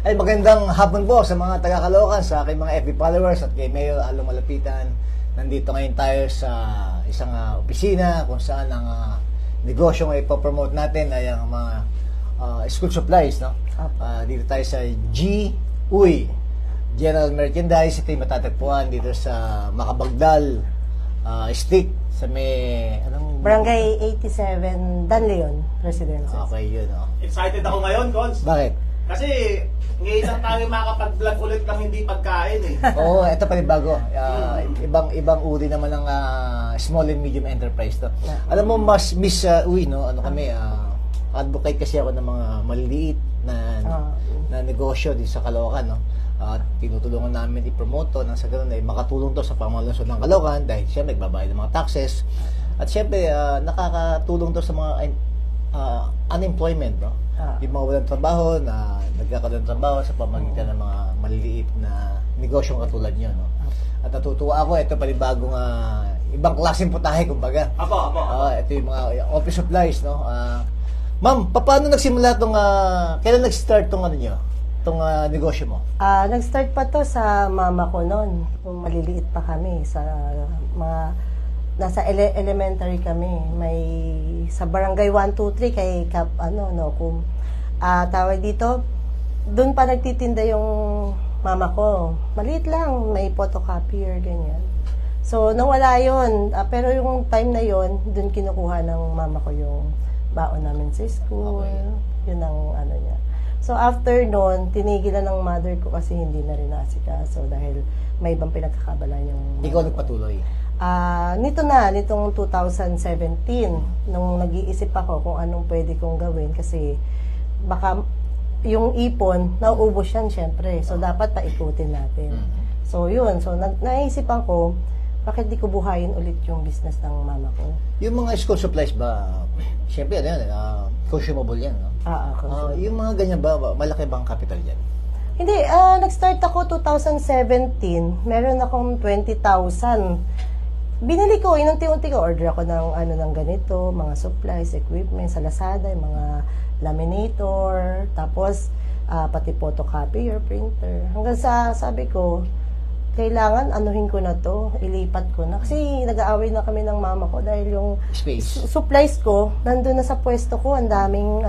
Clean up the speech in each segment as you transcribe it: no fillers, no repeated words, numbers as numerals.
Ay, magandang hapon po sa mga taga-Caloocan, sa aking mga FB followers at kay Mayor Alo Malapitan. Nandito ngayon tayo sa isang opisina kung saan ang negosyong ipopromote natin ay ang mga school supplies, no? Dito tayo sa GUI, General Merchandise. Ito yung matatagpuan dito sa Macabagdal Street sa may Barangay 87 Dan Leon Residences. Okay, yun, no? Excited ako ngayon, Cons. Bakit? Kasi ngayon lang tayo makapag-vlog ulit ng hindi pagkain eh. Oo, ito pa rin bago. Ibang uri naman ng small and medium enterprise to. Alam mo, Miss Uy, no? Kami, advocate kasi ako ng mga maliliit na negosyo din sa Caloocan, no? Tinutulungan namin i-promote to nang sa ganun ay makatulong to sa pamalusod ng Caloocan dahil siya nagbabayad ng mga taxes. At syempre, nakakatulong to sa mga unemployment, no? Yung mga walang trabaho na nagkakaroon ng trabaho sa pamamagitan ng mga maliliit na negosyong katulad nyo, no? At natutuwa ako, ito panibagong ibang klaseng putahe, kumbaga. Apo. Ito yung mga office supplies, no? Ma'am, paano nagsimula itong, kailan nag-start itong negosyo mo? Nag-start pa to sa mama ko noon, kung maliliit pa kami, sa mga nasa elementary kami, may sa barangay 123 kay Kap kung tawag dito, doon pa nagtitinda yung mama ko. Maliit lang, may photocopier ganyan. So nawala yon, pero yung time na yon, doon kinukuha ng mama ko yung baon namin sa school. Okay. Yun ang niya. So after noon, tinigilan ng mother ko kasi hindi na rin nasikaso dahil may ibang pinagkakabalan yung ikaw nagpatuloy? Nitong 2017, nung nag-iisip ako kung anong pwede kong gawin kasi baka yung ipon, nauubos yan syempre. So, dapat paikutin natin. So, yun. So, naisipan ko, bakit di ko buhayin ulit yung business ng mama ko? Yung mga school supplies ba, syempre, consumable yan, no? Consumable. Yung mga ganyan ba, malaki bang capital yan? Hindi. Nag-start ako 2017. Meron akong 20,000. Binili ko, inunti-unti ko, order ako ng ganito, mga supplies, equipment sa Lazada, mga laminator, tapos pati photocopier, printer. Hanggang sa sabi ko, kailangan anuhin ko na to, ilipat ko na. Kasi nag-aaway na kami ng mama ko dahil yung supplies ko, nandun na sa pwesto ko, ang daming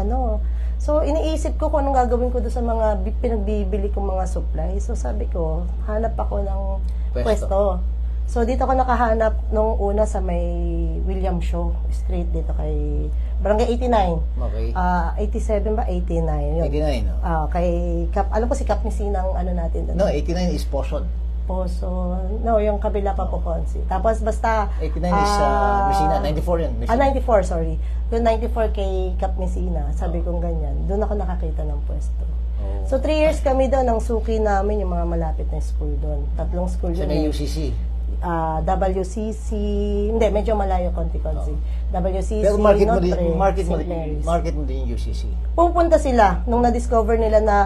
So, iniisip ko kung anong gagawin ko doon sa mga pinagbibili kong mga supplies. So, sabi ko, hanap ako ng pwesto. So, dito ako nakahanap nung una sa may William Shaw Street dito kay Barangay 89. Okay. 87 ba? 89. Yun. 89, no? Kay Kap, alam ko si Kap Messina ang natin doon. No, 89 is Poson. No, yung kabila pa po Consi. Tapos basta 89 is Messina, 94 yun. 94, sorry. Doon 94 kay Kap Messina. Sabi kong ganyan. Doon ako nakakita ng pwesto. So, 3 years kami doon. Ang suki namin yung mga malapit na school doon. 3 school sa may UCC. WCC, hindi, medyo malayo konti-konti. WCC, pero market mo din yung UCC. Pupunta sila nung na-discover nila na,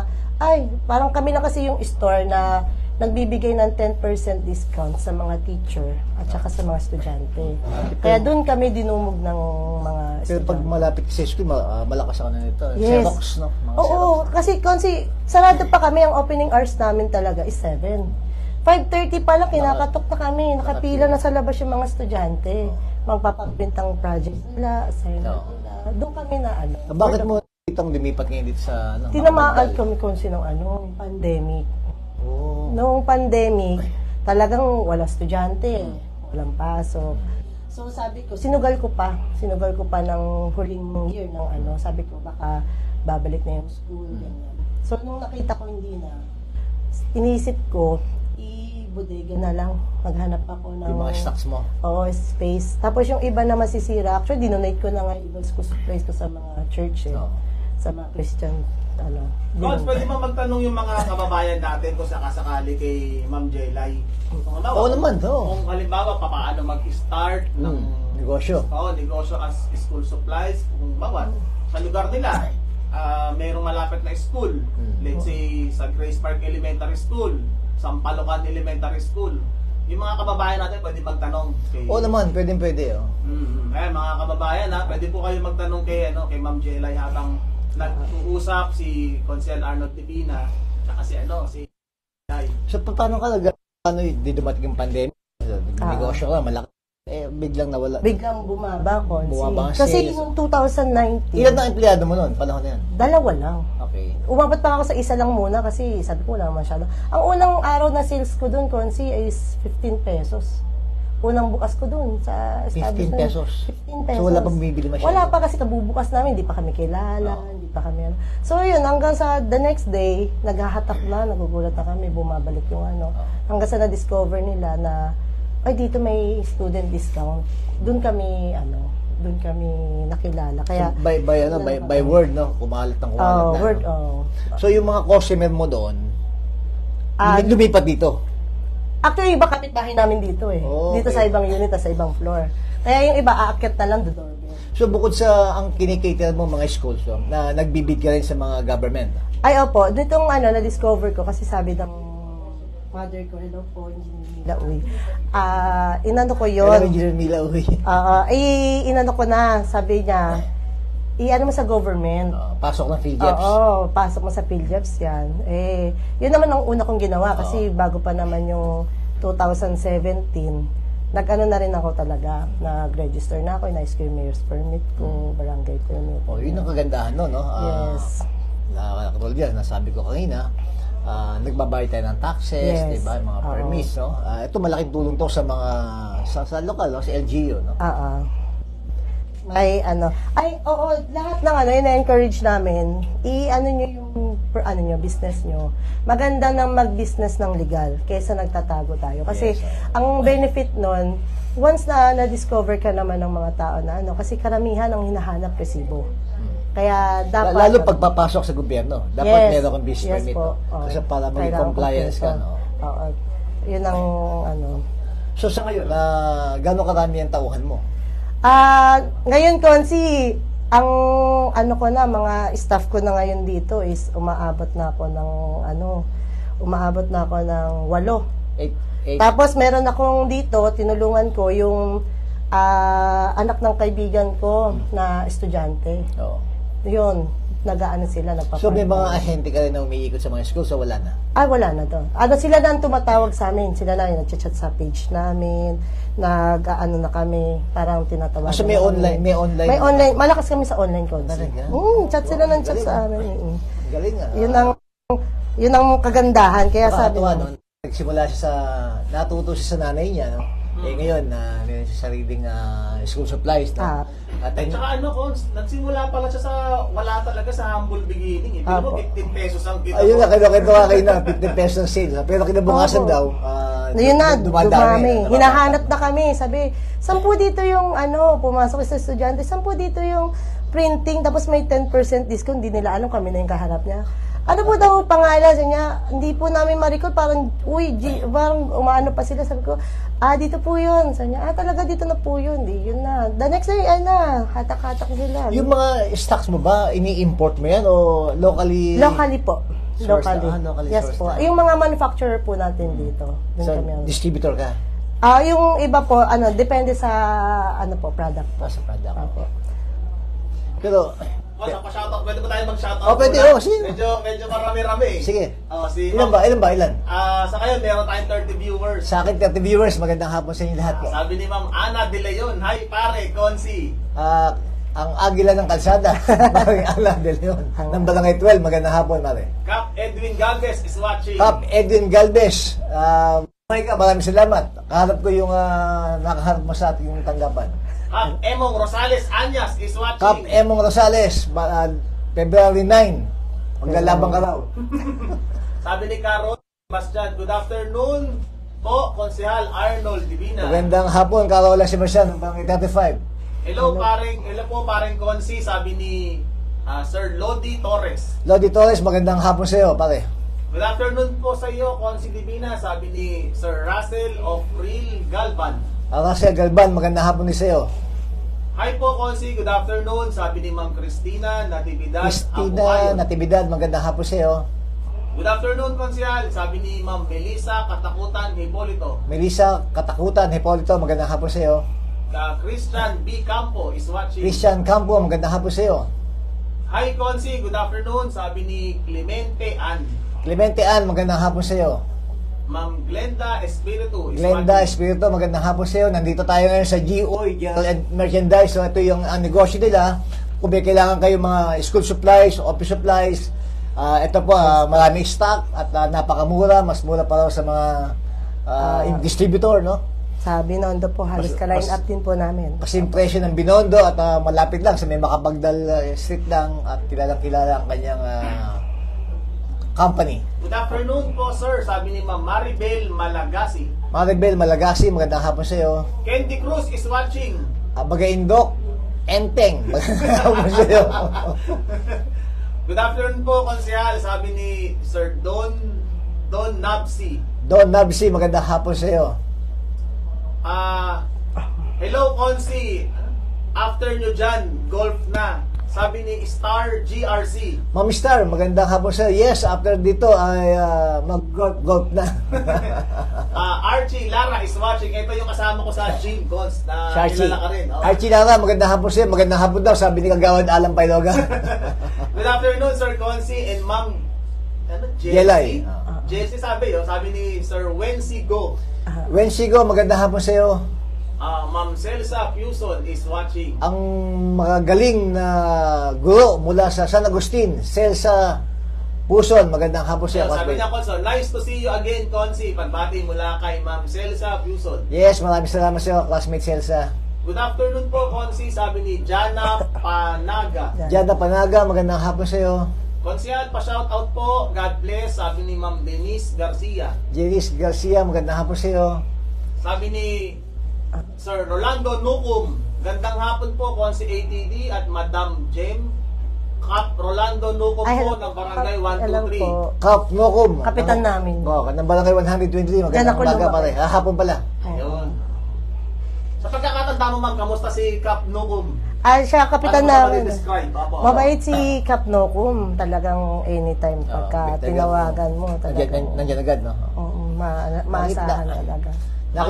ay, parang kami na kasi yung store na nagbibigay ng 10% discount sa mga teacher at saka sa mga estudyante. Kaya doon kami dinumog ng mga estudyante. Pero pag malapit sa school, malakas ako na nito. Yes. Xerox, no? Oo, kasi sarado pa kami, ang opening hours namin talaga is 7. 5:30 pa lang, kinakatok na kami. Nakapila na sa labas yung mga estudyante. Magpapagbintang project nila, assignment nila. Doon kami na Bakit mo itong lumipat ngayon dito sa tinamaan kami kung pandemic. Noong pandemic, talagang walang estudyante. Walang pasok. So sabi ko, sinugal ko pa ng huling year ng sabi ko, baka babalik na yung school. Ganyan. So nung nakita ko hindi na, inisip ko, bodega na lang. Maghanap ako ng... yung mga stocks mo? Oo, space. Tapos yung iba na masisira, actually, dinonate ko na nga ibang school supplies ko sa mga church sa mga Christian, Cons, pwede mo magtanong yung mga kababayan natin kung sakasakali kay Ma'am Jelay? Oo naman, Kung halimbawa, paano mag-start ng negosyo? Negosyo as school supplies. Kung bawat sa lugar nila, mayroong malapit na school. Let's say, sa Grace Park Elementary School, Sampalocan Elementary School. Yung mga kababayan natin pwede magtanong kay... Oo naman, pwede. Mga kababayan pwede po kayo magtanong kay Ma'am Jelay habang nag-uusap si Consel Arnold Tibina Tsaka si Day. So, paano ka di dumating yung pandemic? Negosyo ka, malaki. Biglang nawala. Biglang bumaba ko. Bumaba ang Kasi sales. noong 2019, Ilan na empleyado mo noon? Panahon na yan? 2 lang. Okay. Umabot pa ako sa isa lang muna kasi sabi ko wala masyado. Ang unang araw na sales ko doon, Konsi, is 15 pesos. Unang bukas ko doon sa 15 establishment. pesos. 15 pesos. So, wala pang bumibili masyado? Wala pa kasi kabubukas namin, hindi pa kami kilala, hindi pa kami So, yun, hanggang sa the next day, naghahatak na, nagugulat na kami, bumabalik yung hanggang sa na-discover nila na, ay, dito may student discount. Doon kami nakilala. Kaya, So, by word, no? Kumalat ng kumalat na. word, no? So, yung mga customer mo doon, lumipat dito. Actually, iba kapitbahay namin dito eh. Oh, Dito okay. sa ibang unit, sa ibang floor. Kaya yung iba, aakyat na lang do doorbell. So, bukod sa ang kinikater mo mga schools, no, na nagbibid ka rin sa mga government. Ay, opo. Ditong na-discover ko kasi sabi ng mother ko, hello po, Engineer Mila Uy. Inano ko Kaya yun. Engineer Mila, uy. Inano ko na, sabi niya, i-ano mo sa government. Pasok ng PhilJobs. Oo, pasok mo sa PhilJobs yan. Yun naman ang una kong ginawa kasi bago pa naman yung 2017, nag-ano na rin ako talaga, nag-register na ako, in-ice ko yung mayor's permit ko, barangay permit. Yun ang kagandahan no? Yes. Nakakatulad yan, nasabi ko kanina, nagbabayad tayo ng taxes, Yes. diba, yung mga permits, no? Ito malaking tulong to sa mga, sa lokal, no? Sa LGU, no? Oo, lahat ng ina-encourage namin, nyo, business nyo. Maganda nang mag-business ng legal kaysa nagtatago tayo. Kasi, ang benefit nun, once na na-discover ka naman ng mga tao na kasi karamihan ang hinahanap resibo. Kaya, dapat... Lalo pagpapasok sa gobyerno, dapat meron kang business permit, po. no? Kasi para maging compliance ka, no? Oo. Yun ang, So, sa ngayon, gano'ng karami ang tauhan mo? Ngayon, Konsi, ang mga staff ko na ngayon dito is umaabot na ako ng 8. Tapos meron akong dito, tinulungan ko yung anak ng kaibigan ko na estudyante. Oo. Yun, nag-aano sila, nagpapalala. So, may mga ahente ka rin na umiikot sa mga school, so wala na? Wala na to. Sila na ang tumatawag sa amin. Sila na yung nag-chat sa page namin. Nag-ano na kami. Parang tinatawagan. So, may online? May online. Malakas kami sa online contact. Chat sila ng chat sa amin. Galing nga. Yun ang kagandahan. Kaya sabi no? Nagsimula siya natuto siya sa nanay niya, no? Ngayon, meron siya sariling school supplies, no? At saka nagsimula pala siya sa wala talaga sa humble beginning. Hindi mo 15 pesos ang kita. Ayun na, kinukwento ka kayo na 15 pesos ang sales. Pero kinabukasan daw, yun na, dumami. Dumadami. Hinahanap na kami. Sabi, 10 dito yung pumasok sa estudyante, 10 dito yung printing, tapos may 10% discount. Hindi nila alam, kami na yung kaharap niya. Ano po daw pangalan sa niya? Hindi po namin ma-recall. Parang, parang umaano pa sila. Sabi ko, dito po yun. Sabi niya, talaga dito na po yun. Di, yun na. The next day, hatak-hatak sila. Yung mga stocks mo ba, ini-import mo yan o locally? Locally po. Locally. Locally Yes sourced po. na. Yung mga manufacturer po natin dito. Dun So, kami, distributor ka? yung iba po, depende sa, product po. Sa product. Opo. Pero, Pwede ba tayo mag-shoutout? pwede. Sige. Medyo marami-rami. Sige. Ilan ba? Sa ngayon, meron tayong 30 viewers. Sa akin, 30 viewers, magandang hapon sa inyo lahat po. Sabi ni Ma'am Ana De Leon, hi pare, Konsi. Ang agila ng kalsada, Maring Ala de Leon. Ng Barangay 12, magandang hapon, Mare. Cap Edwin Galvez is watching. Cap Edwin Galvez, maraming salamat. Kaharap ko yung nakaharap mo sa ating tanggapan. Cap Emong Rosales Anyas is watching. Cap Emong Rosales, February 9, maglalabang ka raw. Sabi ni Carol Bastian, good afternoon po, Konsehal Arnold Divina. Magandang hapon, Carola Sebastian, ng Barangay 35. Hello po paring Konsi, sabi ni Sir Lodi Torres. Lodi Torres, magandang hapon sa iyo, pare. Good afternoon po sa iyo, Konsi Divina, sabi ni Sir Russell of Real Galvan. Russell Galban, magandang hapon din sa iyo. Hi po, Konsi, good afternoon, sabi ni Ma'am Cristina Natividad Christina Natividad, magandang hapon sa iyo. Good afternoon, Konsehal, sabi ni Ma'am Melissa Katakutan Hipolito. Melissa Katakutan Hipolito, magandang hapon sa iyo. Christian B. Campo is watching. Christian Campo, magandang hapon sa iyo. Hi, Konsi, good afternoon, sabi ni Clemente Ann. Clemente Ann, magandang hapon sa iyo. Ma'am Glenda Espiritu is Glenda watching. Espiritu, magandang hapon sa iyo. Nandito tayo ngayon sa GOI, General and Merchandise. So ito yung ang negosyo nila. Kung may kailangan kayo mga school supplies, office supplies, ito po, maraming stock at napakamura. Mas mura pa raw sa mga distributor, no? Sa Binondo po, halos ka-line up din po namin. Kasi yung presyo ng Binondo at malapit lang sa may Makabagdal Street lang at kilalang-kilala ang kanyang company. Good afternoon po, sir. Sabi ni Ma'am Maribel Malagasi. Maribel Malagasi, magandang hapon sa iyo. Candy Cruz is watching. Bagaindok, Enteng, magandang hapon sa iyo. Good afternoon po, Konsehal. Sabi ni Sir Don Nabsi. Don Nabsi, magandang hapon sa iyo. Hello, Konsi. After nyo dyan, golf na. Sabi ni Star GRC. Ma'am Star, magandang hapon sa iyo. Yes, after dito ay mag-golf na. Archie Lara is watching. Ito yung kasama ko sa gym, Cons, na Archie. kilala ka rin. Oh. Archie Lara, magandang hapon sa iyo. Magandang hapon daw, sabi ni Kagawad Alam Pailoga. Good afternoon, Sir Konsi and Ma'am Jelay. Jessie sabi ni Sir Wency Go. Wensigo, magandang hapon sa iyo. Ma'am Celsa Fuson is watching. Ang magagaling na guro mula sa San Agustin, Celsa Puson, magandang hapon sa iyo. Sabi niya, Konso, nice to see you again, Konsi. Pagbati mula kay Ma'am Celsa Fuson. Yes, maraming salamat sa iyo, classmate Celsa. Good afternoon po, Konsi. Sabi ni Jana Panaga. Jada Panaga, magandang hapon sa iyo. Konsyal, pa-shoutout po. God bless. Sabi ni Ma'am Denise Garcia. Jeris Garcia, magandang hapon sa iyo. Sabi ni Sir Rolando Nukum. Gandang hapon po, Konsi ATD at Madam Jem. Kap Rolando Nukum Ay, po ng Barangay alam 123. po. Kap Nokum. Kapitan namin. Ng Barangay 123, Diyan magandang ako umaga lumaki. pare. Hapon pala. Ayun. Sa pagkakatanda mo, ma'am, kamusta si Kap Nukum? Siya kapitan Ano namin. describe? Mabait si Kap Nokum. Talagang anytime pagka may tinawagan mo. Talagang, Nandiyan agad, no? maasahan talaga.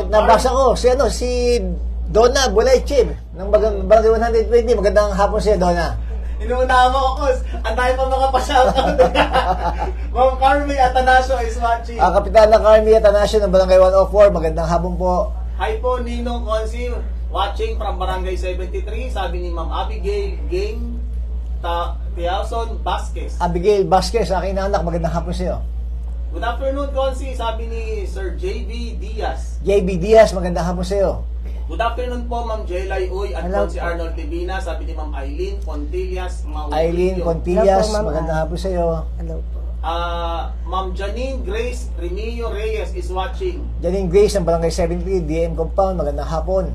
Nabasa ko, si Donna Bulaychib ng Barangay 120, magandang hapon sa iyo, Donna. Inuunahan mo ako, ang dahil pa mga pa-shoutout. Ma'am Carmi Atanasio is watching. Kapitan ng Carmi Atanasio ng Barangay 104, magandang hapon po. Hi po, Ninong Consi, watching from Barangay 73. Sabi ni Ma'am Abigail Gang Tiason Vasquez. Abigail Vasquez, aking anak, magandang hapon sa iyo. Good afternoon, Consi. Sabi ni Sir JB Diaz. JB Diaz, magandang hapon sa iyo. Good afternoon po, Ma'am Jelay Uy at Hello Consi po. Arnold Divina. Sabi ni Ma'am Eileen Contillas Eileen Mauricio. Contillas, Hello po, Ma'am magandang Ann. hapon sa iyo. Hello po. Ma'am Janine Grace Remillo Reyes is watching. Janine Grace ng Barangay 73, DM Compound, magandang hapon.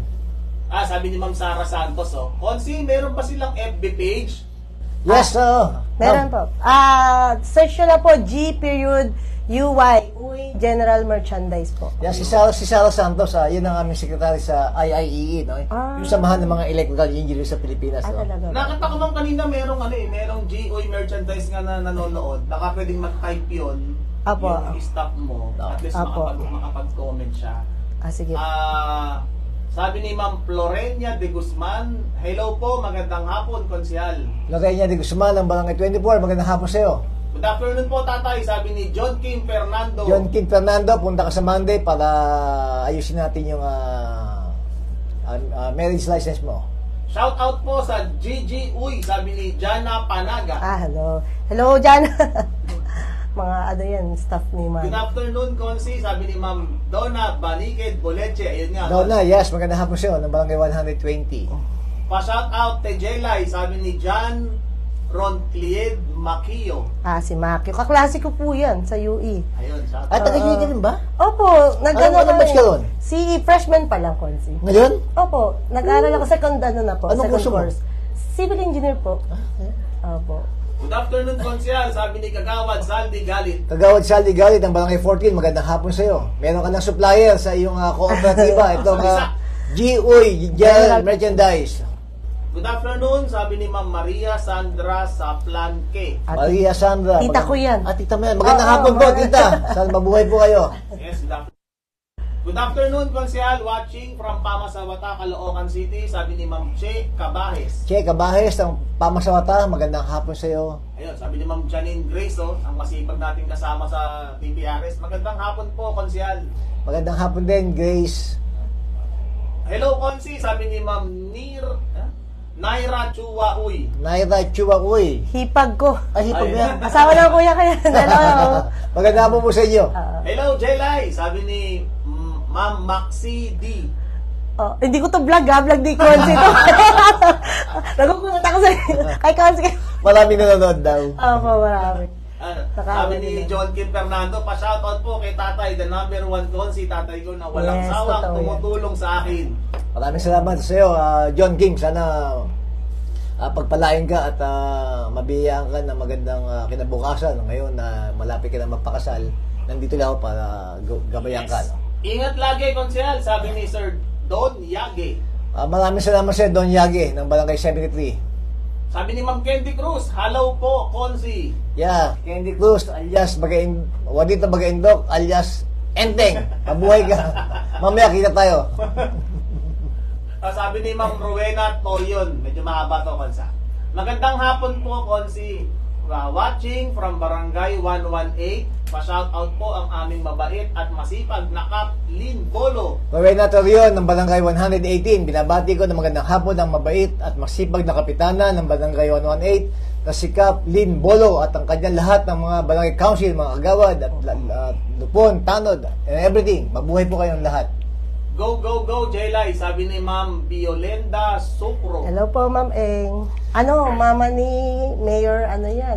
Sabi ni Ma'am Sara Santos, Consi, meron pa silang FB page? Yes, Meron po. Search nyo na po, G.UY, General Merchandise po. Yan, si Sara Santos, yun ang aming sekretary sa IIEE, no? Yung samahan ng mga electrical engineers sa Pilipinas. No? Talaga. Nakita ko man kanina merong GOI merchandise nga na nanonood. Baka pwedeng mag-type yun. Apo. Yung staff mo. At least Apo. makapag-comment siya. Sige. Sabi ni Ma'am Florenia de Guzman, hello po, magandang hapon, Konsehal. Lorena de Guzman ng Barangay 24, magandang hapon sa iyo. Good afternoon po, tatay. Sabi ni John Kim Fernando. John King Fernando, punta ka sa Monday para ayusin natin yung marriage license mo. Shout out po sa Gigi Uy, sabi ni Jana Panaga. Hello. Hello, Jan. Mga staff ni Ma'am. Good afternoon, Konsi. Sabi ni Ma'am Donna Balikid Boleche. Ayun nga. Donna, yes, magandang hapon sa iyo, ng Barangay 120. Pa-shout out kay Jelay, sabi ni John Ronclied Maquillo. Si Maki. Kaklase ko po yan sa UE. Ayun, shout At out. tagay ka rin ba? Opo, nag-ano Anong batch ka doon? Si freshman pa lang, Konsi. Ngayon? Opo, nag-aral ako second po. Anong second kurso mo? course. Civil engineer po. Opo. Good afternoon, Konsyal. Sabi ni Kagawad Saldi Galit. Kagawad Saldi Galit ng Barangay 14, magandang hapon sa iyo. Meron ka ng supplier sa iyong kooperatiba, itong GOI, General Merchandise. Good afternoon, sabi ni Ma'am Maria Sandra Saplanque. Maria Sandra. Tita ko yan. Tita mo yan. Magandang hapon po, tita. Sana mabuhay po kayo. Yes, good afternoon. Good afternoon, Konsehal, watching from Pamasawata, Caloocan City. Sabi ni Ma'am Che Cabajes. Che Cabajes, ang pamasawata, magandang hapon sa iyo. Ayun, sabi ni Ma'am Janine Grace, ang masipag nating kasama sa TPRS. Magandang hapon po, Konsehal. Magandang hapon din, Grace. Hello, Konsi. Sabi ni Ma'am Naira Chua Uy. Naira Chua Uy. Hipag ko. Ay, hipag Ay. niya. Asawa ng kuya kaya. Hello. Magandang hapon po sa inyo. Hello, Jelay. Sabi ni Ma'am Maxi D. Oh, hindi ko to vlog vlog ni Consi to. Nagugulat ako sa kay Consi. Maraming nanonood daw. Opo, marami. Sabi ni John Kim Fernando, pa-shoutout po kay tatay, the number one Konsi, tatay ko na walang Yes, sawang totoo yan. tumutulong sa akin. Maraming salamat sa iyo, John King. Sana pagpalain ka at mabiyayaan ka ng magandang kinabukasan. Ngayon na malapit ka na magpakasal, nandito lang ako para gabayan ka. No? Ingat lagi, Konsehal, sabi ni Sir Don Yage. Maraming salamat sa iyo, Don Yage, ng Barangay 73. Sabi ni Ma'am Candy Cruz, hello po, Konsi. Yeah, Candy Cruz, alias Wadito Bagaindok, alias Enteng. Mabuhay ka. Mamaya kita tayo. Sabi ni Ma'am Rowena Torion, medyo mahaba to, Konsa. Magandang hapon po, Konsi. Watching from Barangay 118. Pa-shoutout po ang aming mabait at masipag na Kap Lin Bolo. Rowena Torion ng Barangay 118. Binabati ko ng magandang hapon ng mabait at masipag na kapitana ng Barangay 118 na si Kap Lin Bolo at ang kanyang lahat ng mga Barangay Council, mga kagawad at lupon, tanod, and everything. Mabuhay po kayong lahat. Go, go, go, Jelay. Sabi ni Ma'am Violenda Sucro. Hello po, Ma'am Eng. Mama ni Mayor,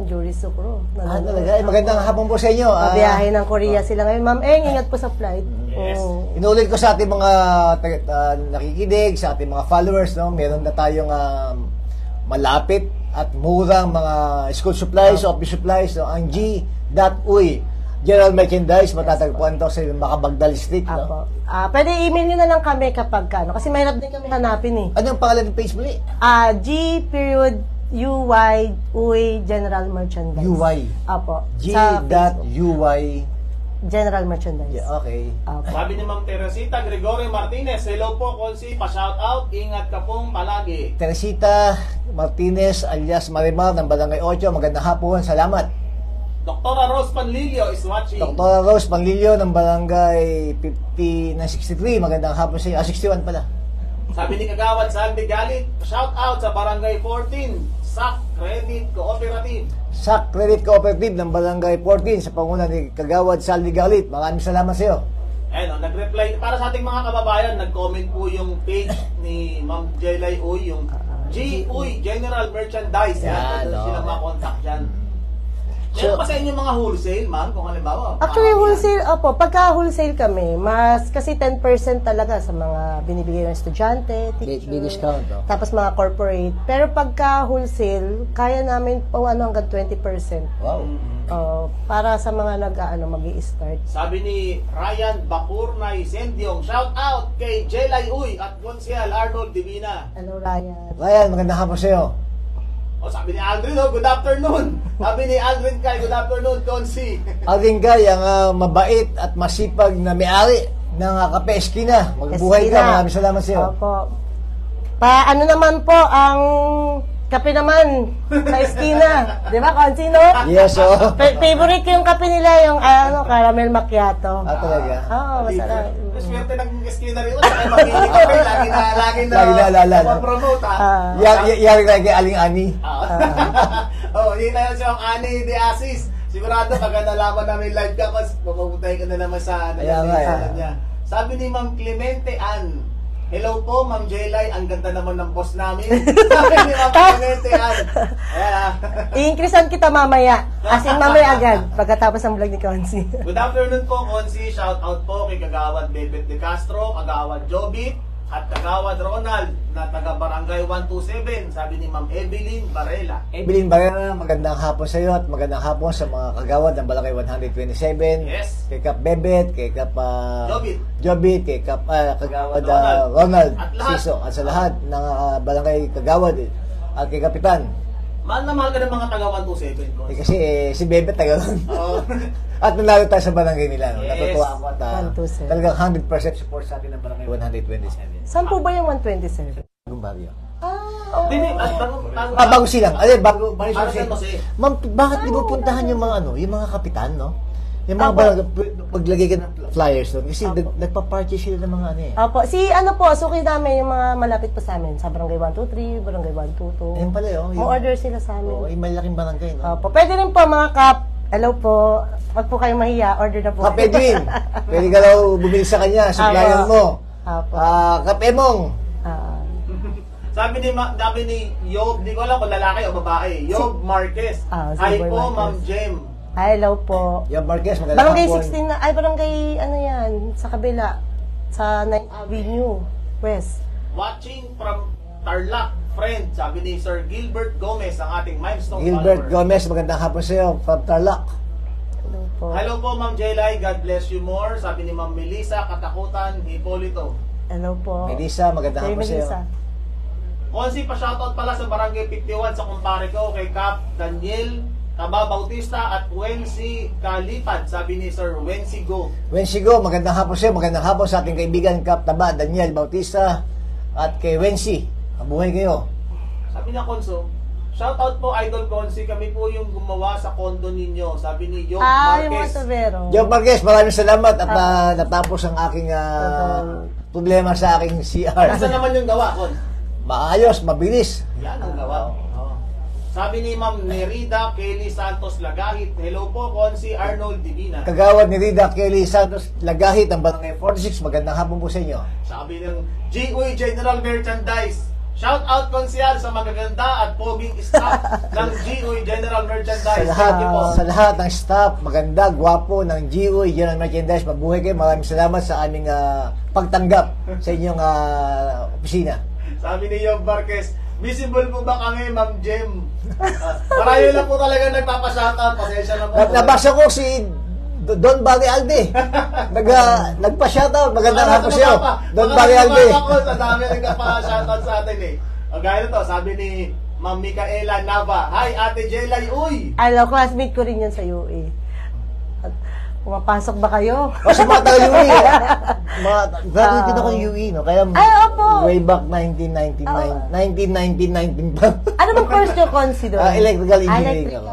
Jury Sucro. Talaga. Magandang hapon po sa inyo. Biyahe ng Korea sila ngayon. Ma'am Eng, ingat po sa flight. Yes. Inulit ko sa ating mga nakikinig, sa ating mga followers, no? Meron na tayong malapit at murang mga school supplies, office supplies, no? Ang G.Uy General Merchandise, matatagpuan to sa Macabagdal Street, no? Apo. Pwede email nyo na lang kami kapag kasi mahirap din kami hanapin eh. Ano ang pangalan ng page muli? G.UY Uy General Merchandise. UY. Apo. Sa Facebook. G.UY. General Merchandise. Yeah, okay. Apo. Sabi ni Ma'am Teresita Gregorio Martinez, hello po, Konsi. Pa-shoutout. Ingat ka pong palagi. Teresita Martinez alias Marimar ng Barangay 8. Magandang hapon. Salamat. Doktora Rose Panlilio is watching. Dr. Rose Panlilio ng Barangay 5963. Magandang hapon sa inyo. 61 pala. Sabi ni Kagawad Sandy Galit, shout out sa Barangay 14, SAC Credit Cooperative. SAC Credit Cooperative ng Barangay 14 sa panguna ni Kagawad Saldi Galit. Maraming salamat sa iyo. Nag-reply, para sa ating mga kababayan, nag-comment po yung page ni Ma'am Jelay Uy, yung G. Uy General Merchandise. Yan, Yan, sila no. makontak dyan. So- Meron pa sa inyo mga wholesale, ma'am, kung halimbawa. Actually, pakakailan. wholesale, pagka wholesale kami, mas kasi 10% talaga sa mga binibigay ng estudyante, teacher. Big discount, no? Tapos mga corporate. Pero pagka wholesale, kaya namin hanggang 20%. Wow. Para sa mga mag-i-start. Sabi ni Ryan Bacurnay Sendiong, shout out kay Jelay Uy at Konsehal Arnold Divina. Hello, Ryan. Ryan, magandang hapon sa iyo. Sabi ni Aldrin, good afternoon. Sabi ni Aldrin kay, good afternoon, Konsi. Aldrin Kay, ang mabait at masipag na may-ari ng Kape Esquina. Magbuhay ka. Esquina. Maraming salamat sa iyo. Opo. Ano naman po ang kape naman sa Esquina? Di ba, Konsi, no? Yes, oh. Favorite ko yung kape nila, yung caramel macchiato. Talaga. Oo, masarap. Swerte ng esquina rin. Saka makinig kami. Lagi na naalala. promote Yari na kay Aling Ani. Hindi na siya ang Ani de Asis. Sigurado pag nalaman namin live ka, pupuntahin ka na naman sa niya. Sabi ni Ma'am Clemente Ann, hello po, Ma'am Jelay, ang ganda naman ng boss namin. Sabi ni Ma'am Clemente Ann. I-increasean kita mamaya. As in, mamaya agad. Pagkatapos ng vlog ni Konsi. Good afternoon po, Konsi. Shout out po kay Kagawad Bebet de Castro, Kagawad Jobit, at Kagawad Ronald na taga Barangay 127. Sabi ni Ma'am Evelyn Varela. Evelyn Barrera, magandang hapon sa iyo at magandang hapon sa mga kagawad ng Barangay 127. Yes. Kay Kap Bebet, kay Kap Jobit, kay Kap Kagawad Ronald At lahat. Siso, at sa lahat ng Barangay Kagawad at kay Kapitan Mahal na mahal ka ng mga taga 127 ko. Kasi si Bebe taga doon. Oo. At nanalo tayo sa barangay nila. No? Yes. Natutuwa ako at 127. talagang 100% support sa atin ng barangay 127. Saan po ba yung 127? Bagong baryo. Hindi, at Bago silang. Bago Para San Jose. Ma'am, bakit di mo puntahan yung mga yung mga kapitan, no? Yung mga barangay, maglagay ka ng flyers doon. Kasi nagpa-party sila ng mga ano eh. Opo, suki namin yung mga malapit pa sa amin. Sa barangay 123, barangay 122. Ayun pala, Mo-order sila sa Oo, amin. yung malaking barangay, no? Opo, pwede rin po mga kap. Hello po. Wag po kayong mahiya, order na po. Kap Edwin, pwede ka daw bumili sa kanya, supplier mo. Opo. Kap Emong, Sabi ni Yob, di ko alam kung lalaki o babae. Yob Marquez. Si Hi Boy po, Marquez. Ma'am Jem. Hello po. yung Marquez, magandang Barangay hapon. 16 na, barangay ano yan, sa kabila. Sa 9th Avenue, West. Watching from Tarlac, friend. Sabi ni Sir Gilbert Gomez, ang ating milestone Gilbert follower. Gomez, magandang hapon sa iyo, from Tarlac. Hello po. Hello po, Ma'am Jelay. God bless you more. Sabi ni Ma'am Melissa Katakutan, Hipolito. Hello po. Melissa, magandang Kay hapon sa iyo. Melissa. Konsi pa shoutout pala sa Barangay 51 sa kumpare ko kay Cap Daniel Taba Bautista at Wency Kalipad, sabi ni Sir Wency Go. Wensigo, magandang hapon sa iyo, magandang hapon sa ating kaibigan Kap Taba, Daniel Bautista, at kay Wency. Mabuhay kayo. Sabi niya Konso, shoutout po Idol Konsi, kami po yung gumawa sa condo ninyo, sabi ni Yob Yung mga Marquez. tubero. Joe Marquez, maraming salamat at natapos ang aking problema sa aking CR. Nasaan naman yung gawa, Kon? Maayos, mabilis. Yan ang gawa. Oo. Sabi ni Ma'am Nerida Kelly Santos Lagahit, hello po Konsi Arnold Divina. Kagawad ni Rida Kelly Santos Lagahit ng Barangay 46, magandang hapon po sa inyo. Sabi ng GUI General Merchandise, shout out Konsyal sa magaganda at poging staff ng GUI General Merchandise. Thank you po. Sa lahat ng staff, maganda, gwapo ng GUI General Merchandise, mabuhay kayo. Maraming salamat sa aming pagtanggap sa inyong opisina. Sabi ni Yob Marquez, visible po ba kami, Ma'am Jem? Marami lang po talaga nagpapashoutout. Pasensya na po. Nabasa ko si Don Barry Alde. Nagpa-shoutout. Magandang hapon sa iyo. Don Barry Alde. Sa dami nagpa-shoutout sa atin eh. O gaya to, sabi ni Ma'am Micaela Nava, hi Ate Jelay, uy! Hello, classmate ko rin yun sa UE. At pumapasok ba kayo? O sa mga taga-UE. Graduate din ako ng UE, no? Kaya opo. way back 1999, 1919 pa. Ano bang course nyo, Consi, doon? Electrical engineering ako.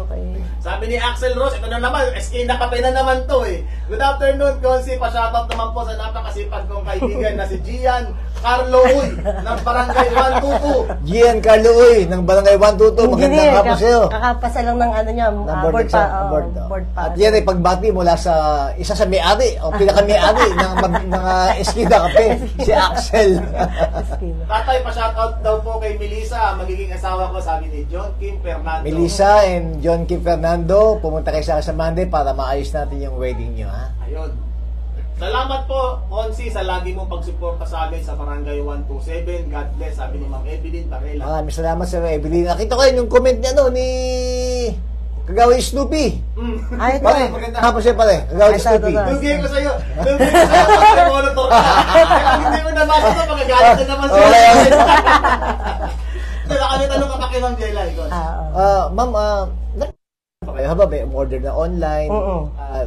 Okay. Sabi ni Axel Ross, ito na naman, SK na kape na naman to eh. Good afternoon, Konsi. Pa-shoutout naman po sa napakasipag kong kaibigan na si Gian Carlo Uy ng Barangay 122. Giancarlo Uy ng Barangay 122. Magandang hapon sa iyo. Kakapasa lang ng ano niya, board pa. Board pa. At yan ay pagbati mula sa isa sa may-ari o pinaka-may-ari ng Eskida Kape, si Axel. Tatay, pa-shoutout daw po kay Melissa, magiging asawa ko, sabi ni John Kim Fernando. Melissa and John Kim Fernando, pumunta kayo sa Monday para maayos natin yung wedding nyo, ha? Ayun. Salamat po, Konsi, sa lagi mong pagsuporta sa amin sa Barangay 127. God bless, sabi ni Ma'am Evelyn Tarela. Maraming salamat sa Evelyn. Nakita ko yun yung comment niya, no, ni Kagawin Snoopy. Ay, ito. Pare, magandang hapon sa'yo, pare. Kagawin Snoopy. Lugay ko sa'yo. Lugay ko sa'yo. Pag monitor ka. Kung hindi mo nabasa ito, magagalit na naman sa'yo. Kaya kami tanong ka pa kay Ma'am Jelay. Ma'am, kayo ba may order na online?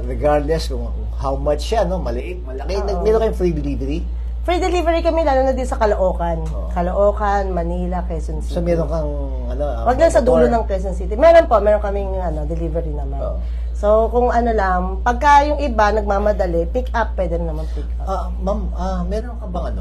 Regardless kung how much siya, no? Maliit, malaki. Meron kayong free delivery? Free delivery kami, lalo na din sa Caloocan. Caloocan, Manila, Quezon City. So meron kang wag lang sa dulo ng Quezon City. Meron po, meron kaming delivery naman. So kung ano lang, pagka yung iba nagmamadali, pick up, pwede naman pick up. Ma'am, meron ka bang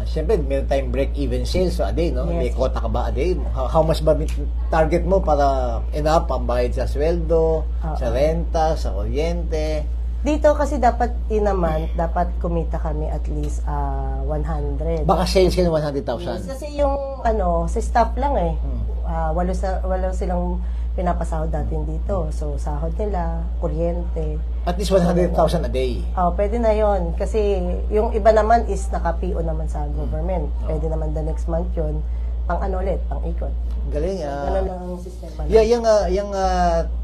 siyempre meron tayong break-even sales a day, no? Yes. May quota ka ba a day? How much ba target mo para enough pambayad sa sweldo, sa renta, sa kuryente? Dito kasi dapat in a month, dapat kumita kami at least 100. Baka sales ka ng 100,000. Yes, kasi yung sa staff lang eh. Walo silang pinapasahod natin dito. So sahod nila, kuryente. At least 100,000 a day. Pwede na yon kasi yung iba naman is naka-PO naman sa government. Pwede naman the next month yun. Pang ulit, pang ikot. Galing. Ganun ang sistema. Yung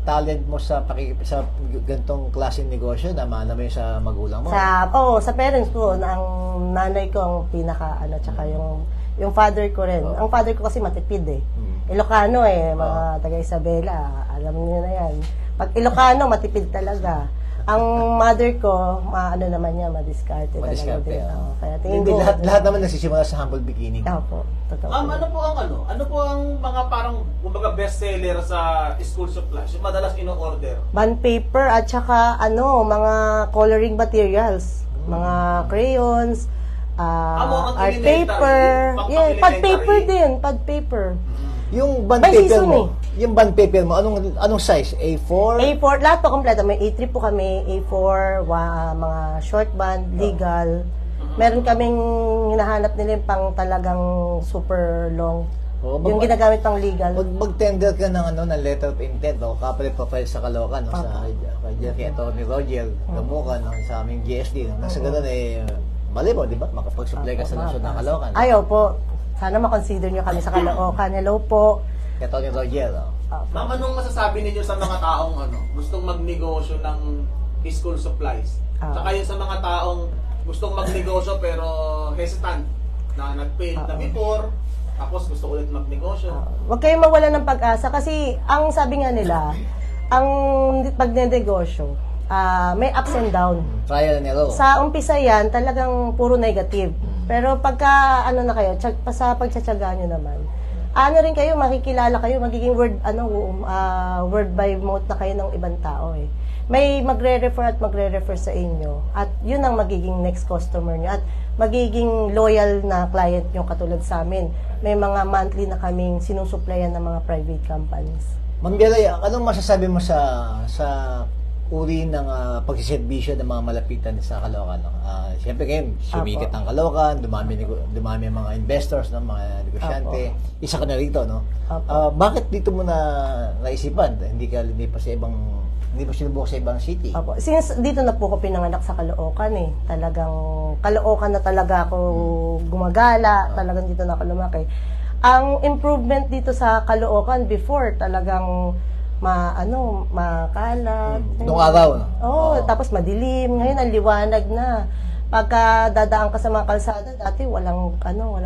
talent mo sa ganitong klaseng negosyo, naman mo yung sa magulang mo. Sa parents ko, ang nanay ko ang pinaka tsaka yung father ko rin. Ang father ko kasi matipid eh. Ilocano mga taga Isabela, alam niyo na yan. Pag Ilocano, matipid talaga. Ang mother ko, ano naman niya, madiskarte talaga Madiskarte, din. oo. Kaya tingin Hindi, ko, lahat naman nagsisimula sa humble beginning. Opo, totoo. Ano po ang mga parang kumbaga bestseller sa school supplies? Yung madalas ino-order. Bond paper at saka mga coloring materials, mga crayons, Ang art elementary, paper, pang-elementary. pad paper din, pad paper. Yung bond By paper season mo, yung bond paper mo, anong size? A4? A4, lahat po kompleto. May A3 po kami, A4, mga short band, legal. Meron kaming hinahanap nila yung pang talagang super long. Yung ginagamit pang legal. Mag-tender ka ng letter of intent o kapalit profile sa Caloocan, no? Kay Atty. Roger Gamucan, no? Sa aming GSD. No? Nasa ganun mali mo, di ba? Makapag-supply ka sa lungsod ng Caloocan. Ayaw po. Sana makonsider nyo kami sa Caloocan. Hello po. Kay Atty. Roger, no? Ma'am, anong masasabi ninyo sa mga taong gustong magnegosyo ng school supplies? Tsaka yun sa mga taong gustong magnegosyo pero hesitant na nag-fail na before, tapos gusto ulit magnegosyo. Huwag kayong mawala ng pag-asa kasi ang sabi nga nila, ang pagnenegosyo, may ups and down. Trial and error. Sa umpisa yan, talagang puro negative. Pero pagka na kayo, sa pagtsatsaga nyo naman, rin kayo, makikilala kayo, magiging word by mouth na kayo ng ibang tao May magre-refer at magre-refer sa inyo at yun ang magiging next customer nyo at magiging loyal na client nyo katulad sa amin. May mga monthly na kaming sinusuplayan ng mga private companies. Ma'am Bielay, anong masasabi mo sa uri ng pagsiservisyo ng mga malapitan sa Caloocan? Siyempre kayo, sumikat ang Caloocan, dumami ang mga investors, mga negosyante. Isa ka na rito, no? Bakit dito mo naisipan? Hindi ka hindi pa sinubukan sa ibang city? Since dito na po ako pinanganak sa Caloocan talagang Caloocan na talaga ako gumagala, talagang dito na ako lumaki. Ang improvement dito sa Caloocan before talagang makalat. Noong araw, no? Tapos madilim. Ngayon, ang liwanag na. Pagka dadaan ka sa mga kalsada, dati walang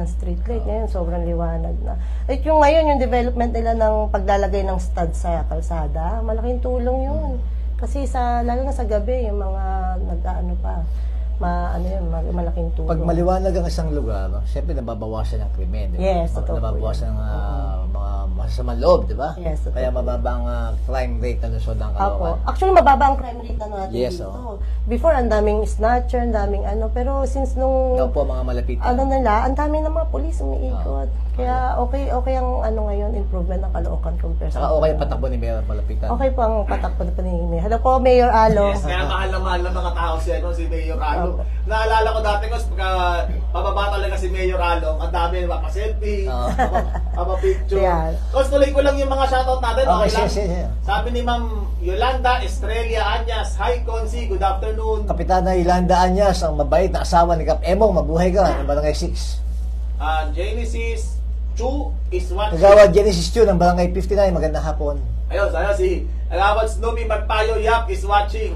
street light. Ngayon, sobrang liwanag na. At yung ngayon, yung development nila ng paglalagay ng stud sa kalsada, malaking tulong yun. Kasi lalo na sa gabi, yung mga malaking tulong. Pag maliwanag ang isang lugar, siyempre nababawasan ang krimen. Yes, totoo. Nababawasan ang mga masasamang loob, di ba? Yes, totoo. Kaya mababa ang crime rate ng lungsod ng Caloocan. Actually, mababa ang crime rate na natin Yes, dito. Before, ang daming snatcher, ang daming pero since nung Ikaw po, mga malapitan. ang dami ng mga polis umiikot. Kaya okay ang ngayon, improvement ng Caloocan compared Saka okay ang patakbo ni Mayor Malapitan. Okay po ang patakbo na paningin. Hello po, Mayor Alo. Yes, kaya mahal na mga tao si Mayor Alo. Naalala ko dati pagka pababa talaga si Mayor Alo, ang dami mapa-selfie, mapa-picture. Tapos tuloy ko lang yung mga shoutout natin. Okay, lang. yes. Sabi ni Ma'am Yolanda Estrella Anyas, Hi Consi, good afternoon. Kapitana Yolanda Anyas, ang mabait na asawa ni Kap Emong, mabuhay ka, ng Barangay 6. Genesis Chu is watching. Kagawad Genesis Chu ng Barangay 59, magandang hapon. Ayun, si Kagawad Snoopy Magpayo Yap is watching.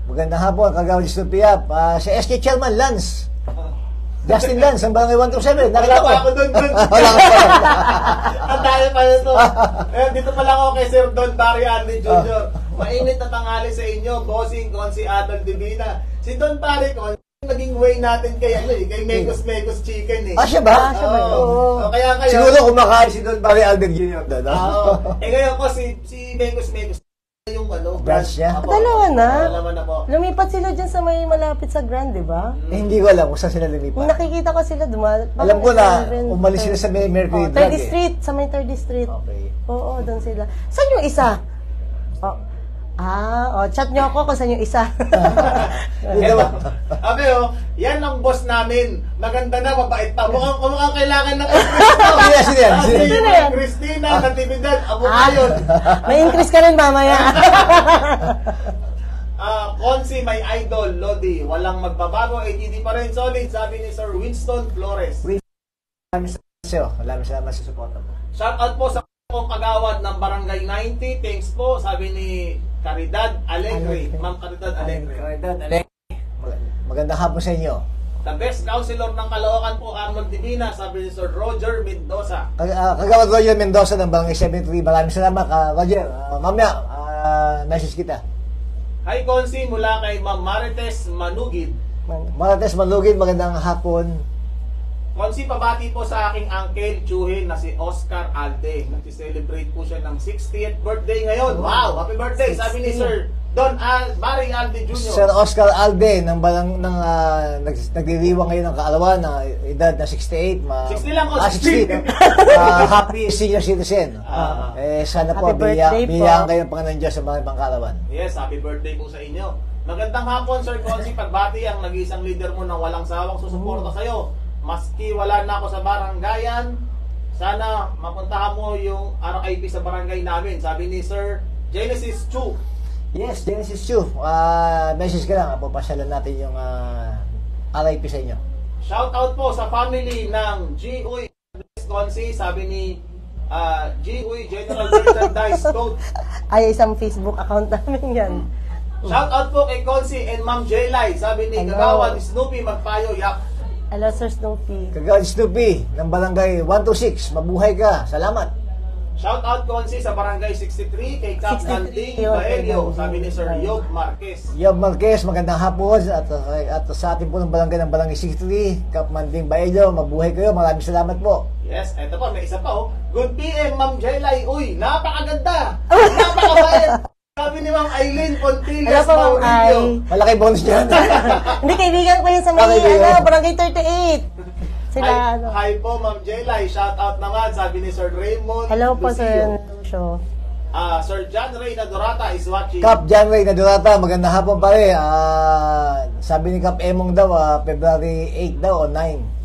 Magandang hapon, Kagawad Supiap. Si SK Chairman Lance. Justin Lance, ang Barangay 127. Nakita ko. Ako doon. Wala ka pala. Ang dami pa nito. Dito pa lang ako kay Sir Don Barry Andy Jr. Mainit na tanghali sa inyo, bossing si Adol Divina. Si Don Barry ko, naging way natin kay Mekos Chicken Siya ba? Siya ba yun? Oo. Kaya kayo. Siguro kumakain si Don Barry Albert Jr. doon. Ngayon ko si Mekos yung branch niya? Dalawa na. Dalawa na po. Lumipat sila dyan sa may malapit sa Grand, di ba? Hindi ko alam kung saan sila Kung lumipat. nakikita ko sila Alam ko na, umalis sila sa Mercury Drug 3rd Street, sa may 3rd Street. Okay. Oo, doon sila. Saan yung isa? Chat nyo ako kung saan yung isa. Abi yan ang boss namin. Maganda na, mabait pa. Mukhang kailangan ng Sino yan? Christina, Natividad, abo ngayon. May increase ka rin mamaya. Consi, my idol, Lodi. Walang magbabago, ATD pa rin solid, sabi ni Sir Winston Flores. Maraming salamat sa support mo. Shout out po sa pong kagawad ng Barangay 90. Thanks po, sabi ni Caridad Alegre. Ma'am Caridad Alegre. Magandang hapon sa inyo. The best counselor ng Caloocan po, Arnold Divina, sabi ni Sir Roger Mendoza. Kagawad Roger Mendoza ng Barangay 73. Maraming salamat, Roger. Mamaya, message kita. Hi Consi, mula kay Ma'am Marites Manugid. Marites Manugid, magandang hapon. Consi, pabati po sa aking uncle Chuhin na si Oscar Alde. Nag-celebrate po siya ng 60th birthday ngayon. Wow! Happy birthday! Sabi ni Sir Barry Alde Jr. Sir Oscar Alde nagdiriwang ngayon ng kaalawan na edad na 68. 60 lang, 60. Happy senior citizen. Sana po, Happy birthday po. biyaan kayo ng Panginoon Diyos sa mga ibang kaalawan. Yes, happy birthday po sa inyo. Magandang hapon, Sir Consi. Pagbati ang nag-iisang leader mo ng walang sawang susuporta sa'yo. Maski wala na ako sa barangayan, sana mapuntahan mo yung RIP sa barangay namin. Sabi ni Sir Genesis Chu. Yes, Genesis 2. Message ka lang. Papasyalan natin yung RIP sa inyo. Shout out po sa family ng G.Uy Consi. Sabi ni G.Uy General Merchandise Code. Ay, isang Facebook account namin yan. Shout out po kay Consi and Ma'am Jelay. Sabi ni Hello. Kagawan Snoopy Magpayo Yak. Hello, Sir Snoopy. Kagawad Snoopy ng Barangay 126. Mabuhay ka. Salamat. Shout out Consi sa Barangay 63 kay Cap 63, Nanding yun, Baelio. yun. Sabi ni Sir Yob Marquez. Yob Marquez, magandang hapon. At sa ating po ng Barangay 63, Cap Manding Baelio, mabuhay kayo. Maraming salamat po. Yes, eto pa, may isa pa oh. Good PM, Ma'am Jelay. Uy, napakaganda. Napakabait. Sabi ni Ma'am Eileen Hello Pontilas po, Ma'am Ay. Maurillo. Malaki bonus dyan. Hindi, kaibigan ko yun sa may, Kaibigan. Barangay 38. Sila, Hi po, Ma'am Jelay. Shout out naman, sabi ni Sir Raymond Hello po, Sir Lucio. Lucio. Sir John Ray Nadorata is watching. Cap Janway na Durata, magandang hapon pare. Sabi ni Cap Emong daw, February 8 daw o 9.